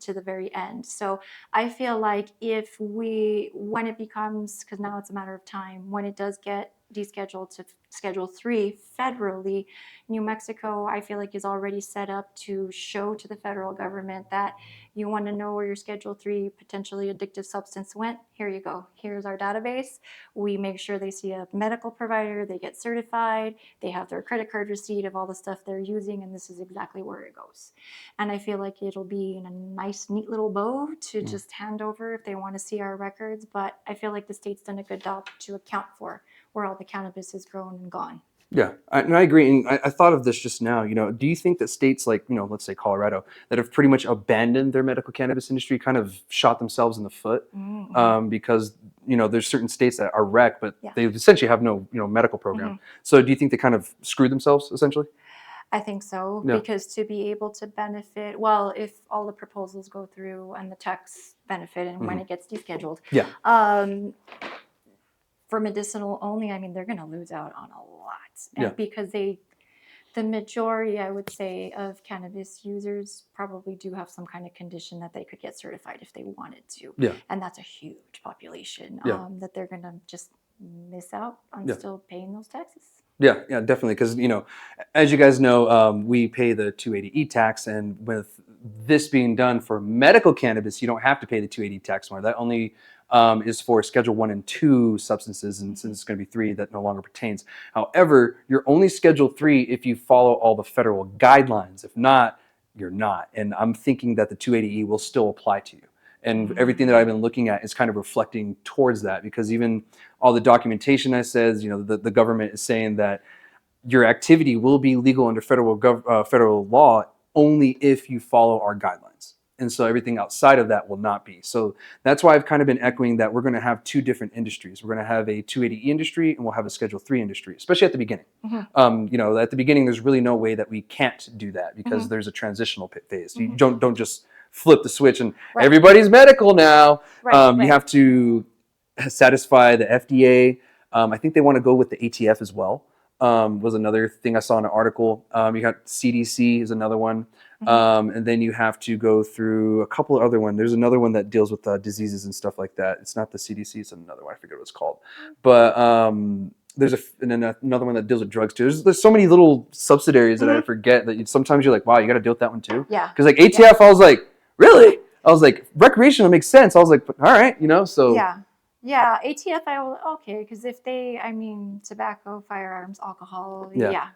Speaker 2: to the very end. So I feel like when it becomes, because now it's a matter of time, when it does get descheduled to Schedule 3 federally, New Mexico, I feel like, is already set up to show to the federal government that you want to know where your Schedule 3 potentially addictive substance went. Here you go. Here's our database. We make sure they see a medical provider, they get certified, they have their credit card receipt of all the stuff they're using, and this is exactly where it goes. And I feel like it'll be in a nice, neat little bow to just hand over if they want to see our records. But I feel like the state's done a good job to account for where all the cannabis is grown and gone.
Speaker 1: Yeah, I agree. And I thought of this just now. Do you think that states like, let's say Colorado, that have pretty much abandoned their medical cannabis industry kind of shot themselves in the foot? Because, there's certain states that are wrecked, but they essentially have no, medical program. So do you think they kind of screwed themselves, essentially?
Speaker 2: I think so, because to be able to benefit, well, if all the proposals go through and the tax benefit and when it gets descheduled, for medicinal only, I mean, they're going to lose out on a lot. And
Speaker 1: Yeah.
Speaker 2: because the majority, I would say, of cannabis users probably do have some kind of condition that they could get certified if they wanted to.
Speaker 1: Yeah.
Speaker 2: And that's a huge population that they're going to just miss out on still paying those taxes.
Speaker 1: Yeah, definitely. Because, as you guys know, we pay the 280E tax. And with this being done for medical cannabis, you don't have to pay the 280 tax more. That only is for Schedule 1 and 2 substances. And since it's going to be 3, that no longer pertains. However, you're only Schedule 3 if you follow all the federal guidelines. If not, you're not. And I'm thinking that the 280E will still apply to you. And everything that I've been looking at is kind of reflecting towards that, because even all the documentation that says, the government is saying that your activity will be legal under federal law only if you follow our guidelines. And so everything outside of that will not be. So that's why I've kind of been echoing that we're going to have 2 different industries. We're going to have a 280E industry and we'll have a Schedule 3 industry, especially at the beginning. At the beginning, there's really no way that we can't do that because there's a transitional phase. You don't just flip the switch and everybody's medical now. You have to satisfy the FDA. I think they want to go with the ATF as well. Was another thing I saw in an article. You got CDC is another one. And then you have to go through a couple of other ones. There's another one that deals with diseases and stuff like that. It's not the CDC, it's another one. I forget what it's called. But there's another one that deals with drugs too. There's so many little subsidiaries that I forget that sometimes you're like, wow, you got to deal with that one too.
Speaker 2: Yeah.
Speaker 1: Because like ATF, I was like, really? I was like, recreational makes sense. I was like, all right, so.
Speaker 2: Yeah, ATF, okay, because if tobacco, firearms, alcohol, that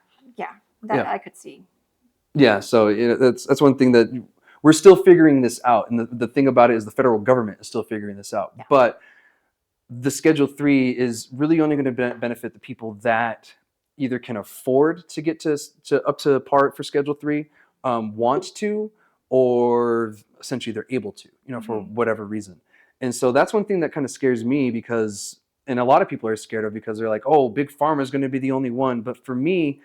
Speaker 2: I could see.
Speaker 1: Yeah, so that's one thing that we're still figuring this out. And the thing about it is the federal government is still figuring this out. Yeah. But the Schedule 3 is really only going to benefit the people that either can afford to get to up to par for Schedule 3, want to, or essentially they're able to, for whatever reason. And so that's one thing that kind of scares me and a lot of people are scared of because they're like, oh, Big Pharma is going to be the only one. But for me,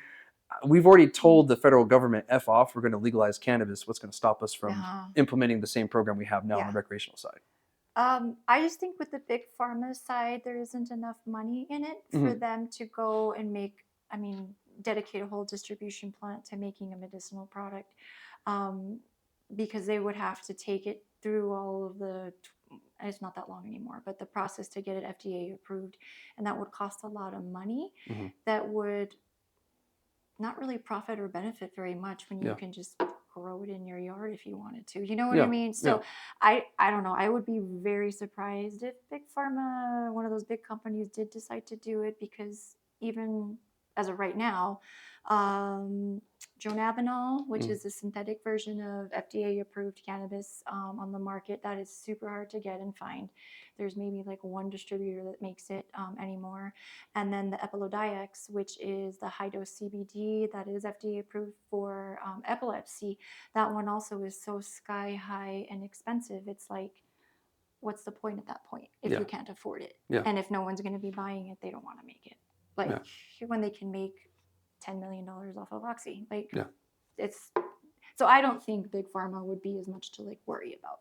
Speaker 1: we've already told the federal government, F off, we're going to legalize cannabis. What's going to stop us from implementing the same program we have now on the recreational side?
Speaker 2: I just think with the Big Pharma side, there isn't enough money in it for them to go and dedicate a whole distribution plant to making a medicinal product, because they would have to take it through all of it's not that long anymore, but the process to get it FDA approved, and that would cost a lot of money that would not really profit or benefit very much when you can just grow it in your yard if you wanted to. You know what I mean? So I don't know. I would be very surprised if Big Pharma, one of those big companies, did decide to do it, because even as of right now, Dronabinol, which is a synthetic version of FDA-approved cannabis on the market, that is super hard to get and find. There's maybe like one distributor that makes it anymore. And then the Epilodiox, which is the high-dose CBD that is FDA-approved for epilepsy, that one also is so sky-high and expensive. It's like, what's the point at that point if you can't afford it? And if no one's going to be buying it, they don't want to make it. Like when they can make $10 million off of Oxy. It's so I don't think Big Pharma would be as much to worry about.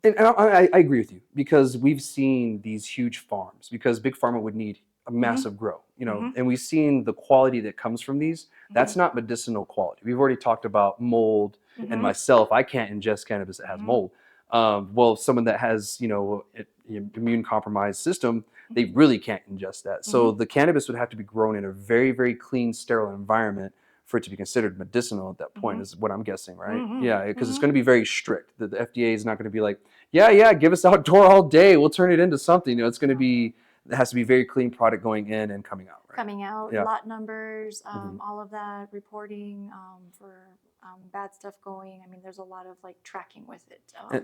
Speaker 1: And I agree with you, because we've seen these huge farms, because Big Pharma would need a massive grow, and we've seen the quality that comes from these. That's not medicinal quality. We've already talked about mold, and myself, I can't ingest cannabis that has mold. Well, someone that has, immune compromised system, they really can't ingest that. So the cannabis would have to be grown in a very, very clean, sterile environment for it to be considered medicinal at that point, is what I'm guessing, right? Yeah, because it's going to be very strict. The FDA is not going to be like, give us outdoor all day, we'll turn it into something. It's going to be, it has to be very clean product going in and coming out, right?
Speaker 2: Coming out, lot numbers, all of that, reporting for bad stuff going. There's a lot of tracking with it.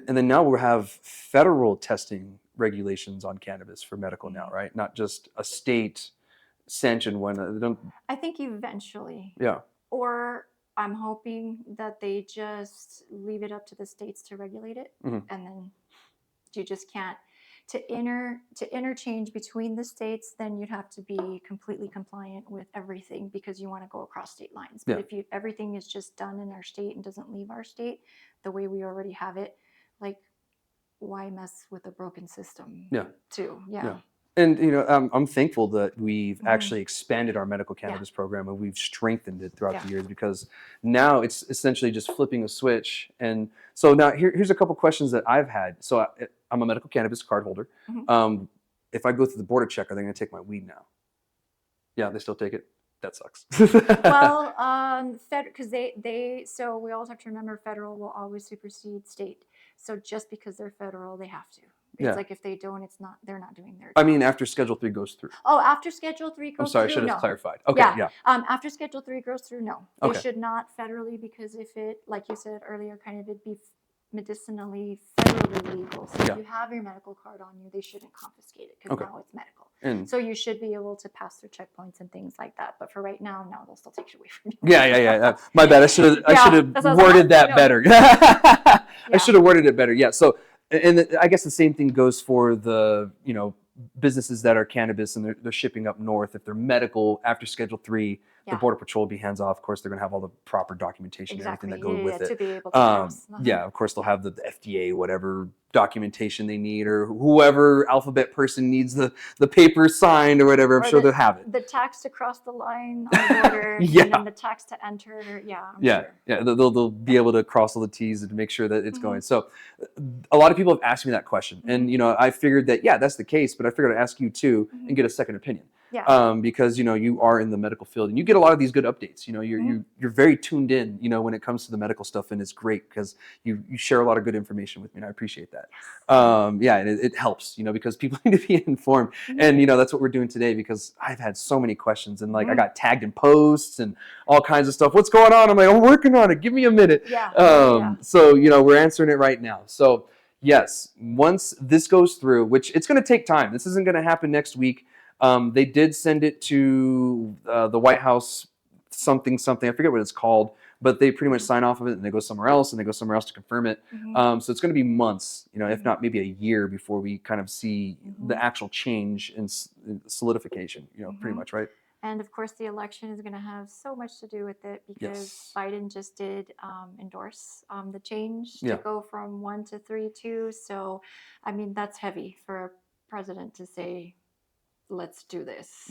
Speaker 1: And then now we'll have federal testing regulations on cannabis for medical now, right? Not just a state sanctioned one.
Speaker 2: I think eventually.
Speaker 1: Yeah.
Speaker 2: Or I'm hoping that they just leave it up to the states to regulate it, and then you just can't. To interchange between the states, then you'd have to be completely compliant with everything, because you want to go across state lines. But if everything is just done in our state and doesn't leave our state the way we already have it, why mess with a broken system?
Speaker 1: Yeah.
Speaker 2: Too. Yeah.
Speaker 1: And I'm thankful that we've
Speaker 2: Mhm.
Speaker 1: actually expanded our medical
Speaker 2: Yeah.
Speaker 1: cannabis program and we've strengthened it throughout
Speaker 2: Yeah.
Speaker 1: the years, because now it's essentially just flipping a switch. And so now here's a couple questions that I've had. So I'm a medical cannabis card holder.
Speaker 2: Mhm.
Speaker 1: If I go through the border check, are they going to take my weed now? Yeah, they still take it. That sucks.
Speaker 2: Well, because so we always have to remember federal will always supersede state. So just because they're federal, they have to. It's
Speaker 1: Yeah.
Speaker 2: like if they don't, they're not doing their job.
Speaker 1: I mean, after Schedule 3 goes through.
Speaker 2: Oh, after Schedule 3
Speaker 1: I'm
Speaker 2: goes
Speaker 1: sorry, I
Speaker 2: through,
Speaker 1: should have
Speaker 2: no.
Speaker 1: clarified. Okay, yeah.
Speaker 2: After Schedule 3 goes through, no. They
Speaker 1: Okay.
Speaker 2: should not federally, because if it, like you said earlier, kind of it'd be medicinally federally legal. So
Speaker 1: Yeah.
Speaker 2: if you have your medical card on you, they shouldn't confiscate it, because
Speaker 1: Okay.
Speaker 2: now it's medical.
Speaker 1: And
Speaker 2: So you should be able to pass through checkpoints and things like that. But for right now, no, they'll still take it away from you.
Speaker 1: yeah. My bad. I should
Speaker 2: Yeah,
Speaker 1: have
Speaker 2: that's what I was like,
Speaker 1: worded that
Speaker 2: no.
Speaker 1: better. I
Speaker 2: Yeah.
Speaker 1: should have worded it better. Yeah. So, and I guess the same thing goes for the businesses that are cannabis and they're shipping up north. If they're medical after Schedule 3, the
Speaker 2: Yeah.
Speaker 1: Border Patrol will be hands off. Of course, they're going to have all the proper documentation
Speaker 2: Exactly.
Speaker 1: and everything that go with it.
Speaker 2: To be able to cross.
Speaker 1: Yeah, of course, they'll have the FDA, whatever documentation they need, or whoever alphabet person needs the paper signed or whatever. I'm
Speaker 2: Or
Speaker 1: sure they'll have it.
Speaker 2: The tax to cross the line on the border,
Speaker 1: Yeah.
Speaker 2: and then the tax to enter. Yeah, I'm
Speaker 1: Yeah,
Speaker 2: sure.
Speaker 1: yeah, they'll be able to cross all the T's and make sure that it's going. So, a lot of people have asked me that question, and I figured that that's the case, but I figured I'd ask you too and get a second opinion.
Speaker 2: Yeah.
Speaker 1: Because you are in the medical field and you get a lot of these good updates. You're very tuned in. When it comes to the medical stuff, and it's great because you share a lot of good information with me, and I appreciate that. And it helps. Because people need to be informed, and that's what we're doing today. Because I've had so many questions, and I got tagged in posts and all kinds of stuff. What's going on? I'm like, I'm working on it. Give me a minute. So we're answering it right now. So yes, once this goes through, which it's going to take time. This isn't going to happen next week. They did send it to the White House, something. I forget what it's called, but they pretty much sign off of it and they go somewhere else and they go somewhere else to confirm it. So it's going to be months, if not maybe a year before we kind of see the actual change and solidification, pretty much, right?
Speaker 2: And of course, the election is going to have so much to do with it, because Biden just did endorse the change to go from 1 to 3-2. So, I mean, that's heavy for a president to say, let's do this.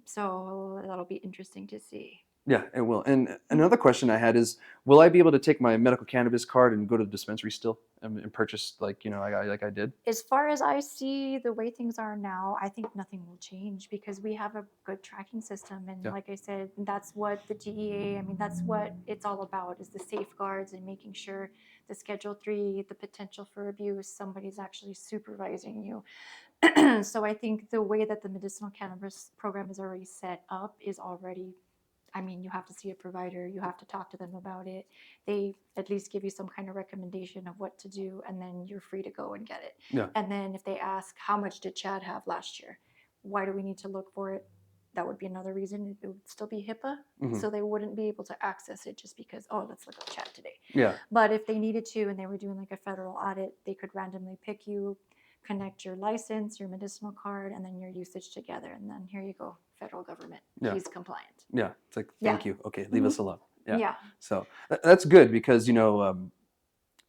Speaker 2: So that'll be interesting to see.
Speaker 1: Yeah, it will. And another question I had is, will I be able to take my medical cannabis card and go to the dispensary still and purchase like I did?
Speaker 2: As far as I see the way things are now, I think nothing will change, because we have a good tracking system. And like I said, that's what the DEA, that's what it's all about, is the safeguards and making sure the Schedule 3, the potential for abuse, somebody's actually supervising you. So I think the way that the medicinal cannabis program is already set up is already, you have to see a provider, you have to talk to them about it. They at least give you some kind of recommendation of what to do, and then you're free to go and get it. And then if they ask, how much did Chad have last year? Why do we need to look for it? That would be another reason. It would still be HIPAA, so they wouldn't be able to access it just because, let's look up Chad today. But if they needed to and they were doing like a federal audit, they could randomly pick you, connect your license, your medicinal card, and then your usage together, and then here you go, federal government. He's compliant.
Speaker 1: Yeah, it's like, thank you. Okay, leave us alone.
Speaker 2: Yeah.
Speaker 1: So that's good, because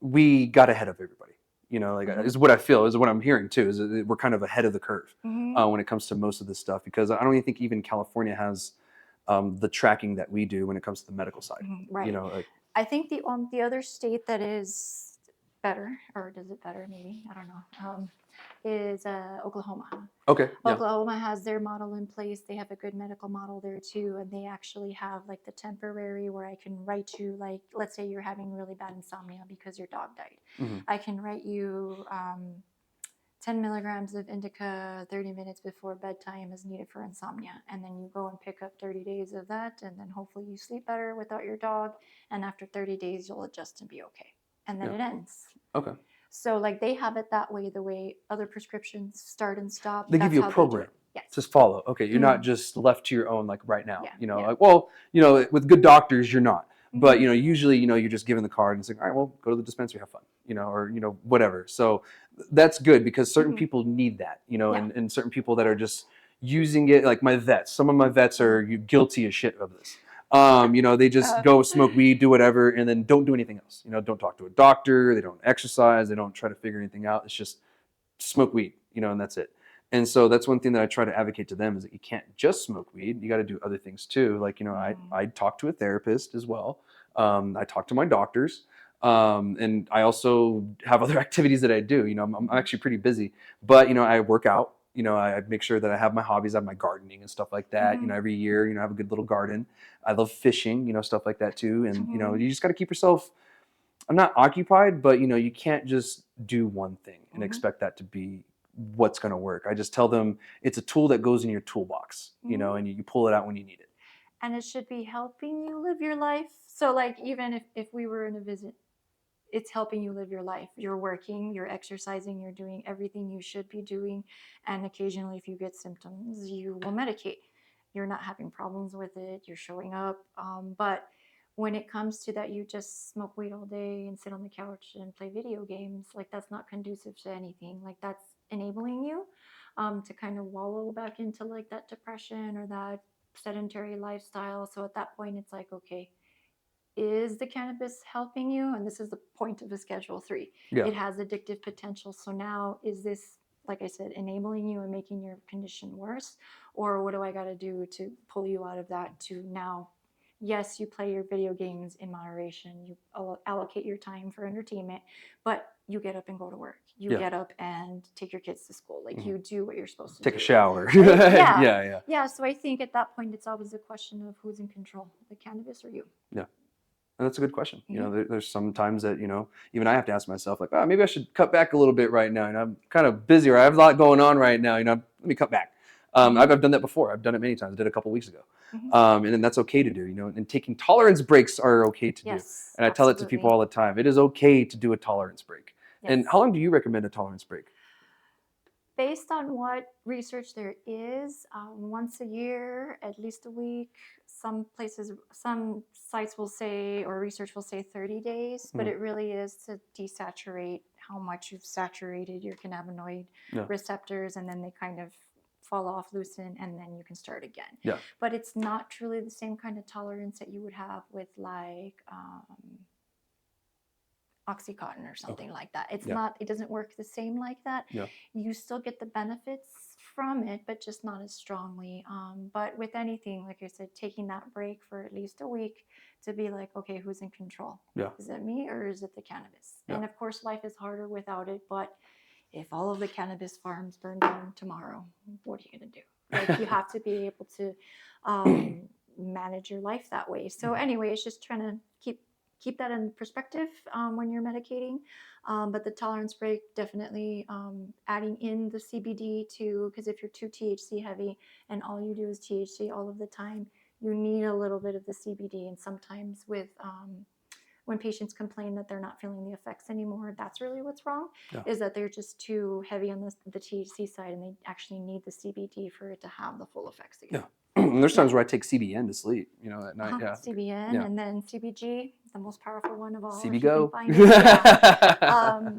Speaker 1: we got ahead of everybody. Is what I feel, is what I'm hearing too, is that we're kind of ahead of the curve when it comes to most of this stuff, because I don't even think even California has the tracking that we do when it comes to the medical side.
Speaker 2: Right. I think the other state that is better, or does it better maybe, I don't know, is Oklahoma.
Speaker 1: Okay.
Speaker 2: Oklahoma has their model in place. They have a good medical model there too, and they actually have like the temporary where I can write you, like, let's say you're having really bad insomnia because your dog died. I can write you 10 milligrams of indica 30 minutes before bedtime is needed for insomnia, and then you go and pick up 30 days of that, and then hopefully you sleep better without your dog, and after 30 days you'll adjust and be okay, and then it ends.
Speaker 1: Okay.
Speaker 2: So like they have it that way, the way other prescriptions start and stop.
Speaker 1: They give you a program to follow. Okay, you're not just left to your own like right now. With good doctors you're not. But usually you're just given the card and it's like, all right, well, go to the dispensary, have fun, or whatever. So that's good, because certain people need that, and certain people that are just using it, like my vets. Some of my vets are guilty as shit of this. They just go smoke weed, do whatever, and then don't do anything else. Don't talk to a doctor. They don't exercise. They don't try to figure anything out. It's just smoke weed, and that's it. And so that's one thing that I try to advocate to them is that you can't just smoke weed. You got to do other things too. Like, I talk to a therapist as well. I talk to my doctors. And I also have other activities that I do. I'm actually pretty busy, but, I work out. I make sure that I have my hobbies, I have my gardening and stuff like that. Every year, I have a good little garden. I love fishing, stuff like that too. And, you just got to keep yourself, I'm not occupied, but, you can't just do one thing and expect that to be what's going to work. I just tell them it's a tool that goes in your toolbox, and you pull it out when you need it.
Speaker 2: And it should be helping you live your life. So like, even if we were in a visit, it's helping you live your life. You're working, you're exercising, you're doing everything you should be doing. And occasionally, if you get symptoms, you will medicate. You're not having problems with it, you're showing up. But when it comes to that, you just smoke weed all day and sit on the couch and play video games, like that's not conducive to anything. Like that's enabling you to kind of wallow back into like that depression or that sedentary lifestyle. So at that point, it's like, okay, is the cannabis helping you? And this is the point of a Schedule 3.
Speaker 1: Yeah.
Speaker 2: It has addictive potential. So now, is this, like I said, enabling you and making your condition worse? Or what do I got to do to pull you out of that to now, yes, you play your video games in moderation, you allocate your time for entertainment, but you get up and go to work. You get up and take your kids to school. Like you do what you're supposed to
Speaker 1: Take
Speaker 2: do.
Speaker 1: a shower.
Speaker 2: Yeah. Yeah. So I think at that point, it's always a question of who's in control, the cannabis or you.
Speaker 1: Yeah. And that's a good question. There's some times that, even I have to ask myself, like, oh, maybe I should cut back a little bit right now. I'm kind of busy, or I have a lot going on right now. Let me cut back. I've done that before. I've done it many times. I did it a couple weeks ago. And then that's okay to do, and taking tolerance breaks are okay to do.
Speaker 2: Yes,
Speaker 1: And I tell it to people all the time. It is okay to do a tolerance break.
Speaker 2: Yes.
Speaker 1: And how long do you recommend a tolerance break?
Speaker 2: Based on what research there is, once a year, at least a week. Some places, some sites will say, or research will say 30 days, but it really is to desaturate how much you've saturated your cannabinoid receptors, and then they kind of fall off, loosen, and then you can start again.
Speaker 1: Yeah.
Speaker 2: But it's not truly the same kind of tolerance that you would have with like Oxycontin or something like that. It's not, it doesn't work the same like that. You still get the benefits from it, but just not as strongly. But with anything, like I said, taking that break for at least a week to be like, okay, who's in control? Is it me or is it the cannabis? And of course, life is harder without it. But if all of the cannabis farms burn down tomorrow, what are you going to do? Like, you have to be able to manage your life that way. So anyway, it's just trying to keep that in perspective when you're medicating. But the tolerance break, definitely adding in the CBD too, because if you're too THC heavy and all you do is THC all of the time, you need a little bit of the CBD. And sometimes with when patients complain that they're not feeling the effects anymore, that's really what's wrong, is that they're just too heavy on the THC side, and they actually need the CBD for it to have the full effects again.
Speaker 1: And there's times where I take CBN to sleep, at night.
Speaker 2: CBN, and then CBG, the most powerful one of all.
Speaker 1: CBGO.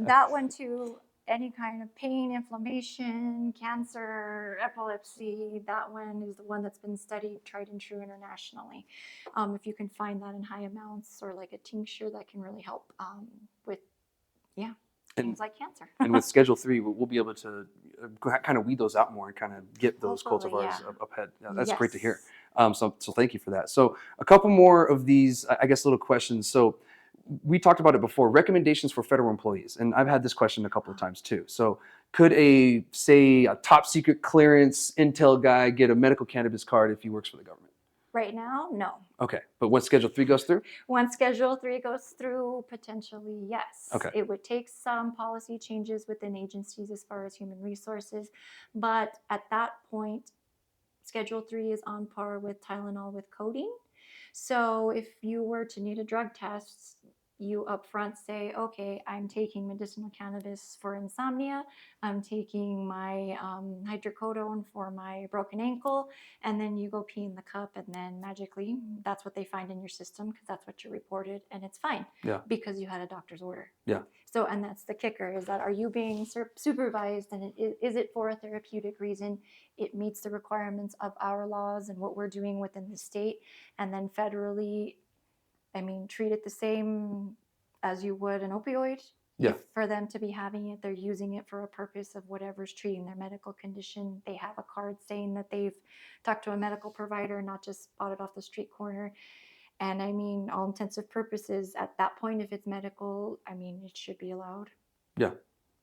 Speaker 2: That one too, any kind of pain, inflammation, cancer, epilepsy, that one is the one that's been studied, tried and true internationally. If you can find that in high amounts, or like a tincture, that can really help with, things like cancer.
Speaker 1: And with Schedule 3, we'll be able to kind of weed those out more and kind of get those cultivars up ahead. That's great to hear. So thank you for that. So a couple more of these, I guess, little questions. So we talked about it before, recommendations for federal employees. And I've had this question a couple of times too. So could a top secret clearance intel guy get a medical cannabis card if he works for the government?
Speaker 2: Right now, no.
Speaker 1: Okay, but once Schedule 3 goes through?
Speaker 2: Once Schedule 3 goes through, potentially, yes.
Speaker 1: Okay.
Speaker 2: It would take some policy changes within agencies as far as human resources. But at that point, Schedule 3 is on par with Tylenol with codeine. So if you were to need a drug test, you upfront say, okay, I'm taking medicinal cannabis for insomnia. I'm taking my hydrocodone for my broken ankle. And then you go pee in the cup, and then magically that's what they find in your system, because that's what you reported, and it's fine because you had a doctor's order. So, and that's the kicker, is that are you being supervised, and is it for a therapeutic reason? It meets the requirements of our laws and what we're doing within the state. And then federally, treat it the same as you would an opioid.
Speaker 1: Yeah.
Speaker 2: If for them to be having it, they're using it for a purpose of whatever's treating their medical condition. They have a card saying that they've talked to a medical provider, not just bought it off the street corner. And I mean, all intensive purposes, at that point, if it's medical, I mean, it should be allowed.
Speaker 1: Yeah.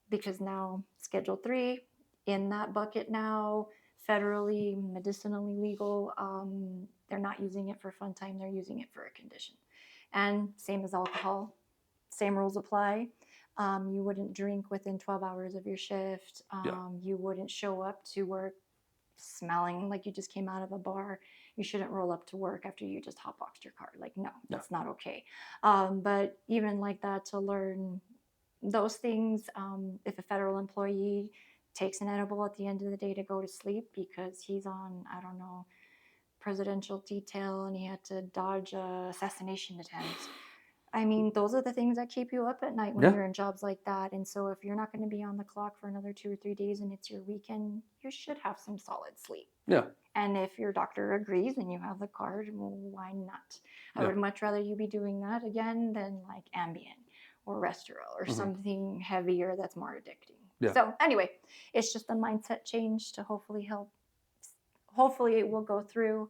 Speaker 2: Because now Schedule 3 in that bucket now, federally, medicinally legal. They're not using it for fun time. They're using it for a condition. And same as alcohol, same rules apply. You wouldn't drink within 12 hours of your shift. You wouldn't show up to work smelling like you just came out of a bar. You shouldn't roll up to work after you just hotboxed your car. Like, no, that's not okay. But even like that, to learn those things, if a federal employee takes an edible at the end of the day to go to sleep because he's on, I don't know, presidential detail and he had to dodge a assassination attempt. I mean, those are the things that keep you up at night when you're in jobs like that. And so if you're not going to be on the clock for another 2 or 3 days and it's your weekend, you should have some solid sleep.
Speaker 1: Yeah.
Speaker 2: And if your doctor agrees and you have the card, well, why not? I would much rather you be doing that again than like Ambien or Restoril or something heavier that's more addicting.
Speaker 1: Yeah.
Speaker 2: So anyway, it's just a mindset change to hopefully help. Hopefully it will go through.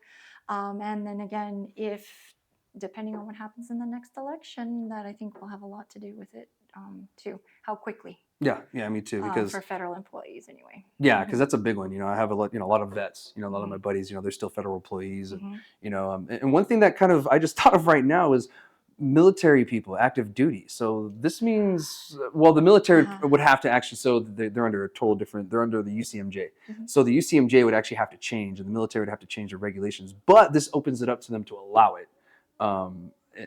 Speaker 2: And then again, if depending on what happens in the next election, that I think will have a lot to do with it too. How quickly?
Speaker 1: Yeah, me too. Because
Speaker 2: for federal employees, anyway.
Speaker 1: yeah, because that's a big one. I have a lot, a lot of vets. A lot of my buddies. They're still federal employees, and and one thing that kind of I just thought of right now is military people, active duty. So this means, well, the military would have to actually, so they're under a total different, they're under the UCMJ. So the UCMJ would actually have to change, and the military would have to change their regulations. But this opens it up to them to allow it.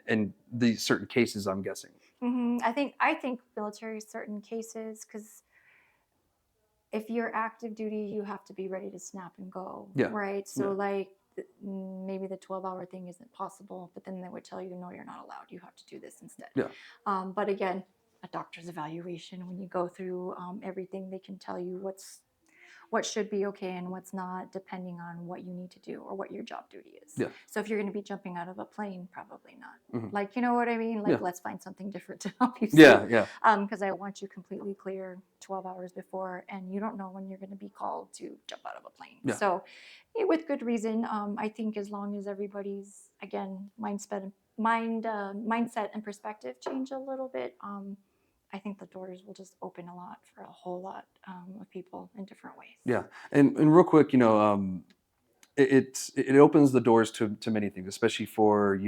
Speaker 1: In these certain cases, I'm guessing.
Speaker 2: I think military certain cases, because if you're active duty, you have to be ready to snap and go, right? So like maybe the 12-hour thing isn't possible, but then they would tell you, no, you're not allowed. You have to do this instead. But again, a doctor's evaluation, when you go through everything, they can tell you what should be okay and what's not, depending on what you need to do or what your job duty is. So if you're going to be jumping out of a plane, probably not. Like, you know what I mean? Like, let's find something different to help you sleep. Because I want you completely clear 12 hours before, and you don't know when you're going to be called to jump out of a plane. So with good reason, I think as long as everybody's, again, mindset and perspective change a little bit, I think the doors will just open a lot for a whole lot of people in different ways.
Speaker 1: Yeah, and real quick, it opens the doors to many things, especially for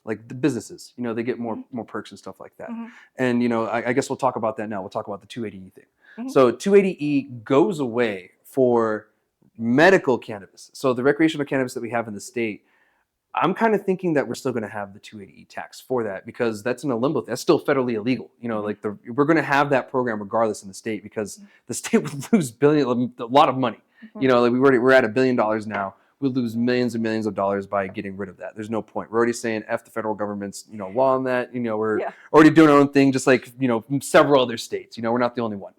Speaker 1: like the businesses. They get more perks and stuff like that. And I guess we'll talk about that now. We'll talk about the 280E thing. So 280E goes away for medical cannabis. So the recreational cannabis that we have in the state, I'm kind of thinking that we're still going to have the 280E tax for that, because that's in a limbo. That's still federally illegal. Like we're going to have that program regardless in the state, because the state would lose a lot of money. Like we're at $1 billion now. We'll lose millions and millions of dollars by getting rid of that. There's no point. We're already saying F the federal government's law on that. We're already doing our own thing, just like several other states. We're not the only one.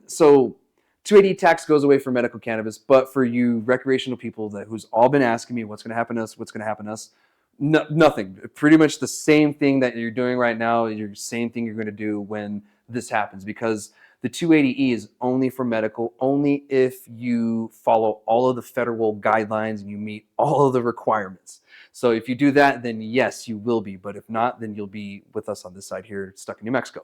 Speaker 1: So 280 tax goes away for medical cannabis, but for you recreational people who's all been asking me what's going to happen to us, nothing. Pretty much the same thing that you're doing right now, the same thing you're going to do when this happens, because the 280E is only for medical, only if you follow all of the federal guidelines and you meet all of the requirements. So if you do that, then yes, you will be. But if not, then you'll be with us on this side here, stuck in New Mexico.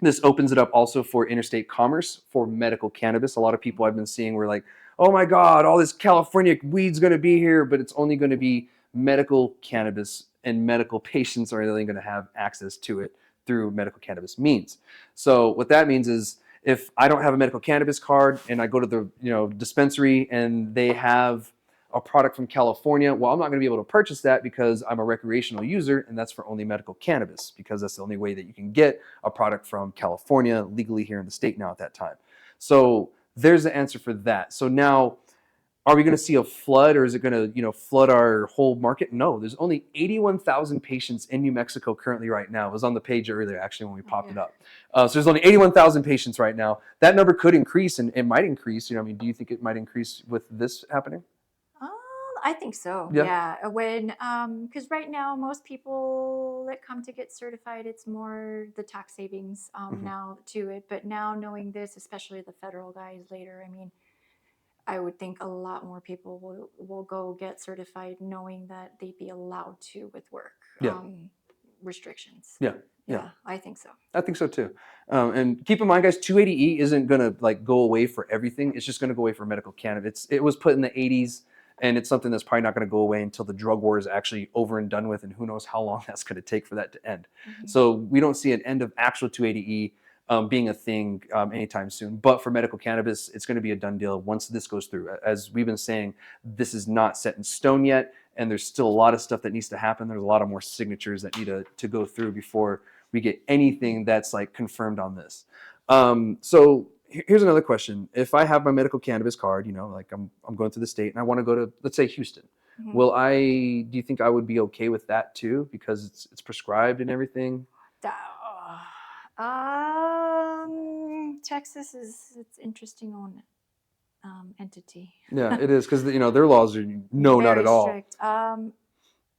Speaker 1: This opens it up also for interstate commerce for medical cannabis. A lot of people I've been seeing were like, oh my God, all this California weed's going to be here, but it's only going to be medical cannabis, and medical patients are only going to have access to it through medical cannabis means. So what that means is, if I don't have a medical cannabis card and I go to the dispensary and they have a product from California, well, I'm not going to be able to purchase that because I'm a recreational user, and that's for only medical cannabis, because that's the only way that you can get a product from California legally here in the state now at that time. So there's the answer for that. So now, are we going to see a flood, or is it going to flood our whole market? No, there's only 81,000 patients in New Mexico currently right now. It was on the page earlier, actually, when we popped it up. So there's only 81,000 patients right now. That number could increase, and it might increase. Do you think it might increase with this happening?
Speaker 2: I think so.
Speaker 1: Yeah.
Speaker 2: Yeah. When because right now most people that come to get certified, it's more the tax savings now to it. But now knowing this, especially the federal guys later, I mean, I would think a lot more people will go get certified knowing that they'd be allowed to with work
Speaker 1: Yeah.
Speaker 2: restrictions.
Speaker 1: Yeah.
Speaker 2: Yeah, I think so.
Speaker 1: I think so too. And keep in mind, guys, 280E isn't gonna like go away for everything. It's just gonna go away for medical cannabis. It was put in the 80s, and it's something that's probably not gonna go away until the drug war is actually over and done with, and who knows how long that's gonna take for that to end. So we don't see an end of actual 280E being a thing anytime soon. But for medical cannabis, it's gonna be a done deal once this goes through. As we've been saying, this is not set in stone yet, and there's still a lot of stuff that needs to happen. There's a lot of more signatures that need to go through before we get anything that's like confirmed on this. So here's another question. If I have my medical cannabis card, you know, like I'm going through the state and I want to go to, let's say, Houston, do you think I would be okay with that too? Because it's prescribed and everything?
Speaker 2: Texas it's interesting on entity.
Speaker 1: Yeah, it is. Because, you know, their laws are no, not
Speaker 2: Very
Speaker 1: at all.
Speaker 2: strict.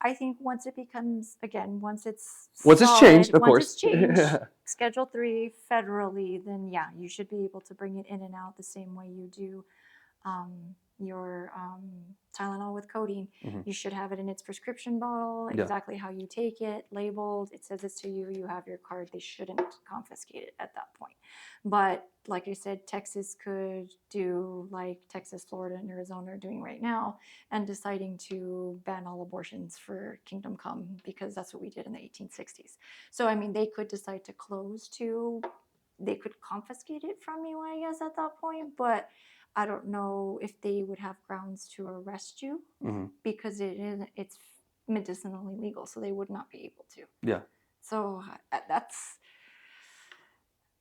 Speaker 2: I think once it becomes, again, once it's
Speaker 1: changed, of
Speaker 2: once
Speaker 1: course.
Speaker 2: it's changed, Schedule 3 federally, then yeah, you should be able to bring it in and out the same way you do your Tylenol with codeine. You should have it in its prescription bottle, exactly how you take it, labeled. It says it's to you. You have your card. They shouldn't confiscate it at that point. But like I said, Texas could do like Texas, Florida, and Arizona are doing right now, and deciding to ban all abortions for Kingdom Come, because that's what we did in the 1860s. So I mean, they could decide to close to. They could confiscate it from you, I guess, at that point, but I don't know if they would have grounds to arrest you because it's medicinally legal, so they would not be able to.
Speaker 1: Yeah.
Speaker 2: So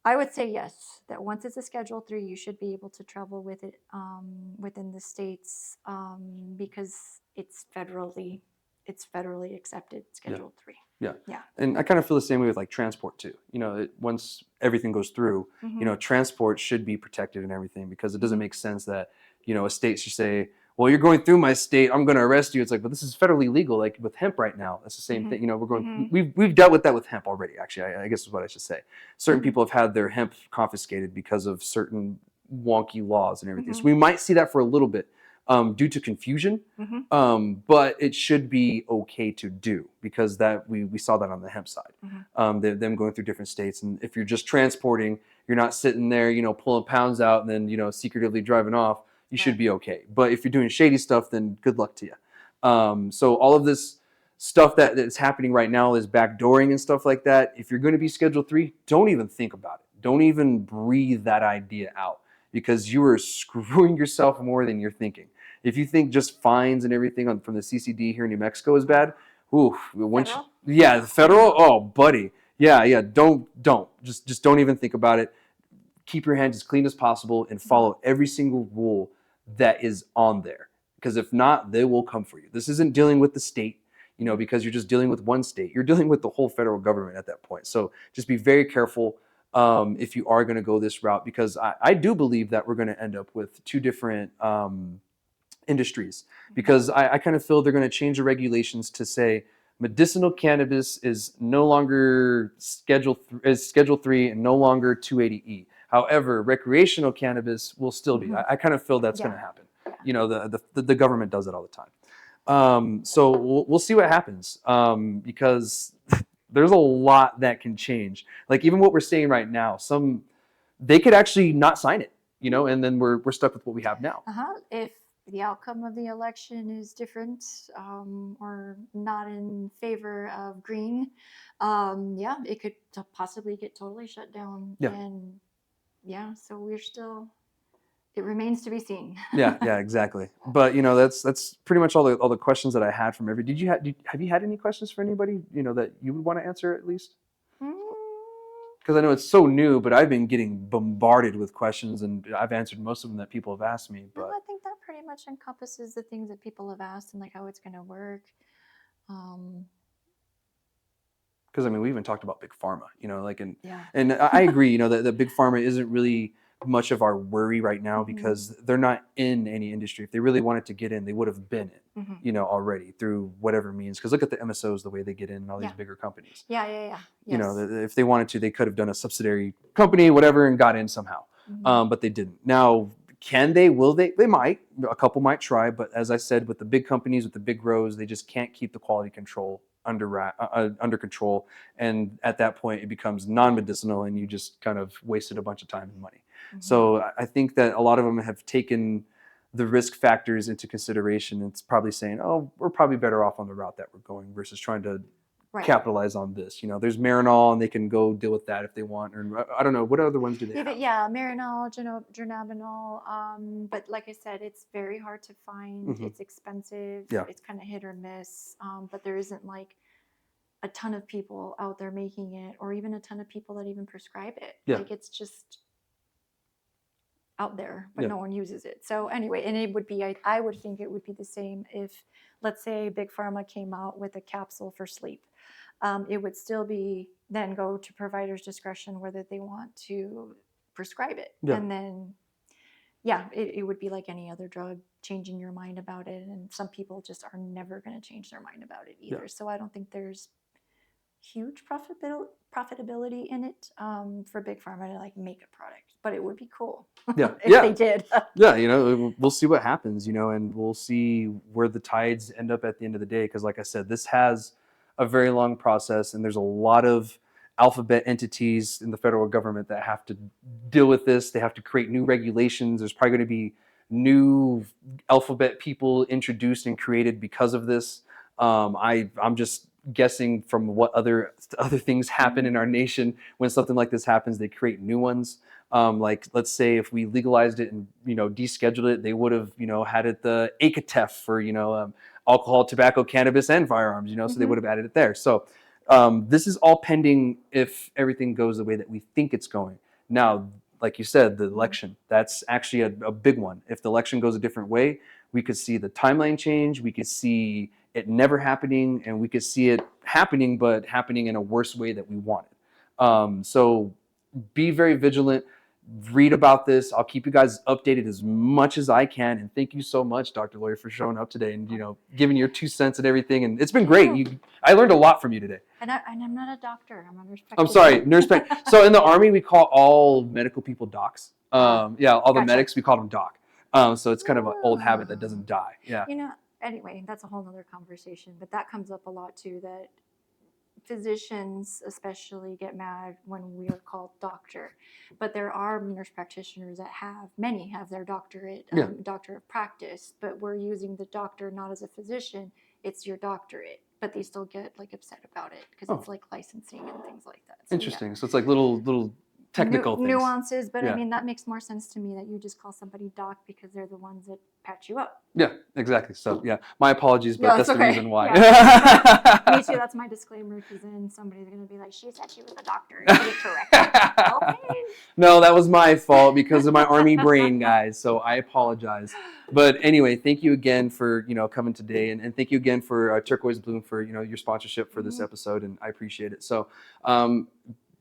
Speaker 2: I would say yes, that once it's a Schedule 3, you should be able to travel with it within the states because it's federally accepted Schedule 3.
Speaker 1: Yeah.
Speaker 2: Yeah.
Speaker 1: And I kind of feel the same way with like transport too. You know, once everything goes through, you know, transport should be protected and everything, because it doesn't make sense that, you know, a state should say, well, you're going through my state, I'm going to arrest you. It's like, but this is federally legal. Like with hemp right now, that's the same thing. You know, we've dealt with that with hemp already, actually, I guess is what I should say. Certain people have had their hemp confiscated because of certain wonky laws and everything. So we might see that for a little bit. Due to confusion, but it should be okay to do, because that we saw that on the hemp side. Them going through different states, and if you're just transporting, you're not sitting there, you know, pulling pounds out and then, you know, secretively driving off. You should be okay. But if you're doing shady stuff, then good luck to you. So all of this stuff that is happening right now is backdooring and stuff like that. If you're going to be Schedule 3, don't even think about it. Don't even breathe that idea out, because you are screwing yourself more than you're thinking. If you think just fines and everything from the CCD here in New Mexico is bad, the federal, oh, buddy, don't just don't even think about it. Keep your hands as clean as possible and follow every single rule that is on there, because if not, they will come for you. This isn't dealing with the state, you know, because you're just dealing with one state. You're dealing with the whole federal government at that point. So just be very careful if you are going to go this route, because I do believe that we're going to end up with two different industries, because I kind of feel they're going to change the regulations to say medicinal cannabis is no longer Schedule 3 and no longer 280E. However, recreational cannabis will still be. I kind of feel that's going to happen. You know, the government does it all the time. So we'll see what happens, because there's a lot that can change. Like even what we're saying right now, they could actually not sign it, you know, and then we're stuck with what we have now.
Speaker 2: If the outcome of the election is different or not in favor of green, it could possibly get totally shut down. And so we're still, it remains to be seen.
Speaker 1: yeah, exactly. But you know, that's pretty much all the questions that I had from every. Have you had any questions for anybody, you know, that you would want to answer at least? Because I know it's so new, but I've been getting bombarded with questions, and I've answered most of them that people have asked me. But
Speaker 2: I think that pretty much encompasses the things that people have asked and like how it's going to work.
Speaker 1: Because I mean, we even talked about big pharma, you know, like and I agree, you know, that big pharma isn't really much of our worry right now
Speaker 2: Mm-hmm.
Speaker 1: because they're not in any industry. If they really wanted to get in, they would have been in,
Speaker 2: Mm-hmm.
Speaker 1: you know, already through whatever means. Because look at the MSOs, the way they get in and all these
Speaker 2: Yeah.
Speaker 1: bigger companies.
Speaker 2: Yeah.
Speaker 1: You know,
Speaker 2: Yes.
Speaker 1: if they wanted to, they could have done a subsidiary company, whatever, and got in somehow.
Speaker 2: Mm-hmm.
Speaker 1: But they didn't. Now, can they? Will they? They might. A couple might try. But as I said, with the big companies, with the big grows, they just can't keep the quality control under control. And at that point, it becomes non-medicinal, and you just kind of wasted a bunch of time and money.
Speaker 2: Mm-hmm.
Speaker 1: So I think that a lot of them have taken the risk factors into consideration. It's probably saying, oh, we're probably better off on the route that we're going versus trying to capitalize on this. You know, there's Marinol, and they can go deal with that if they want. Or I don't know, what other ones do they have?
Speaker 2: Yeah, Marinol, Dronabinol. But like I said, it's very hard to find.
Speaker 1: Mm-hmm.
Speaker 2: It's expensive.
Speaker 1: Yeah.
Speaker 2: It's kind of hit or miss. But there isn't like a ton of people out there making it, or even a ton of people that even prescribe it.
Speaker 1: Yeah.
Speaker 2: Like it's just out there, but
Speaker 1: Yeah.
Speaker 2: no one uses it. So anyway, and it would be, I would think it would be the same if, let's say, Big Pharma came out with a capsule for sleep. It would still be then go to provider's discretion whether they want to prescribe it.
Speaker 1: Yeah.
Speaker 2: And then, yeah, it would be like any other drug, changing your mind about it. And some people just are never going to change their mind about it either.
Speaker 1: Yeah.
Speaker 2: So I don't think there's huge profitability in it for Big Pharma to like make a product, but it would be cool
Speaker 1: Yeah.
Speaker 2: if they did.
Speaker 1: Yeah, you know, we'll see what happens, you know, and we'll see where the tides end up at the end of the day. Because like I said, this has a very long process, and there's a lot of alphabet entities in the federal government that have to deal with this. They have to create new regulations. There's probably going to be new alphabet people introduced and created because of this. I'm just guessing from what other things happen in our nation. When something like this happens, they create new ones. Like, let's say if we legalized it and, you know, descheduled it, they would have, you know, had it the ACATEF for, you know, alcohol, tobacco, cannabis, and firearms, you know, so they would have added it there. So this is all pending if everything goes the way that we think it's going. Now, like you said, the election, that's actually a big one. If the election goes a different way, we could see the timeline change. We could see it never happening, and we could see it happening, but happening in a worse way that we wanted. So be very vigilant. Read about this. I'll keep you guys updated as much as I can. And thank you so much, Dr. Lawyer, for showing up today and, you know, giving your 2 cents and everything. And it's been great. I learned a lot from you today.
Speaker 2: And I'm not a doctor. I'm a nurse practitioner.
Speaker 1: I'm sorry, nurse practitioner. So in the Army, we call all medical people docs. Yeah, all the medics, we call them doc. So it's kind of an old habit that doesn't die. Yeah.
Speaker 2: You know, anyway, that's a whole other conversation. But that comes up a lot too, that physicians especially get mad when we are called doctor. But there are nurse practitioners that many have their doctorate, doctor of practice, but we're using the doctor not as a physician, it's your doctorate. But they still get like upset about it because it's like licensing and things like that. So,
Speaker 1: interesting. Yeah. So it's like little technical things.
Speaker 2: Nuances, but I mean, that makes more sense to me that you just call somebody doc because they're the ones that patch you up.
Speaker 1: Yeah, exactly. So yeah, my apologies, but that's the reason why.
Speaker 2: Yeah. Me too, that's my disclaimer, because then somebody's going to be like, she said she was a doctor. And you correct. Okay.
Speaker 1: No, that was my fault because of my Army brain, guys. So I apologize. But anyway, thank you again for, you know, coming today. And thank you again for Turquoise Bloom for, you know, your sponsorship for this episode. And I appreciate it. So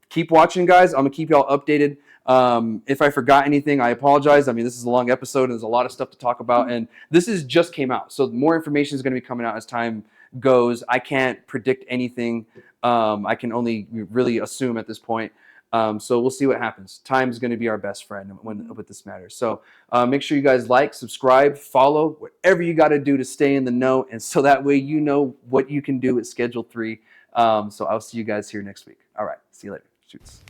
Speaker 1: keep watching, guys. I'm going to keep y'all updated. If I forgot anything, I apologize. I mean, this is a long episode and there's a lot of stuff to talk about. And this just came out. So more information is going to be coming out as time goes. I can't predict anything. I can only really assume at this point. So we'll see what happens. Time is going to be our best friend with this matter. So make sure you guys like, subscribe, follow, whatever you got to do to stay in the know. And so that way you know what you can do at Schedule 3. So I'll see you guys here next week. All right. See you later. Shoots.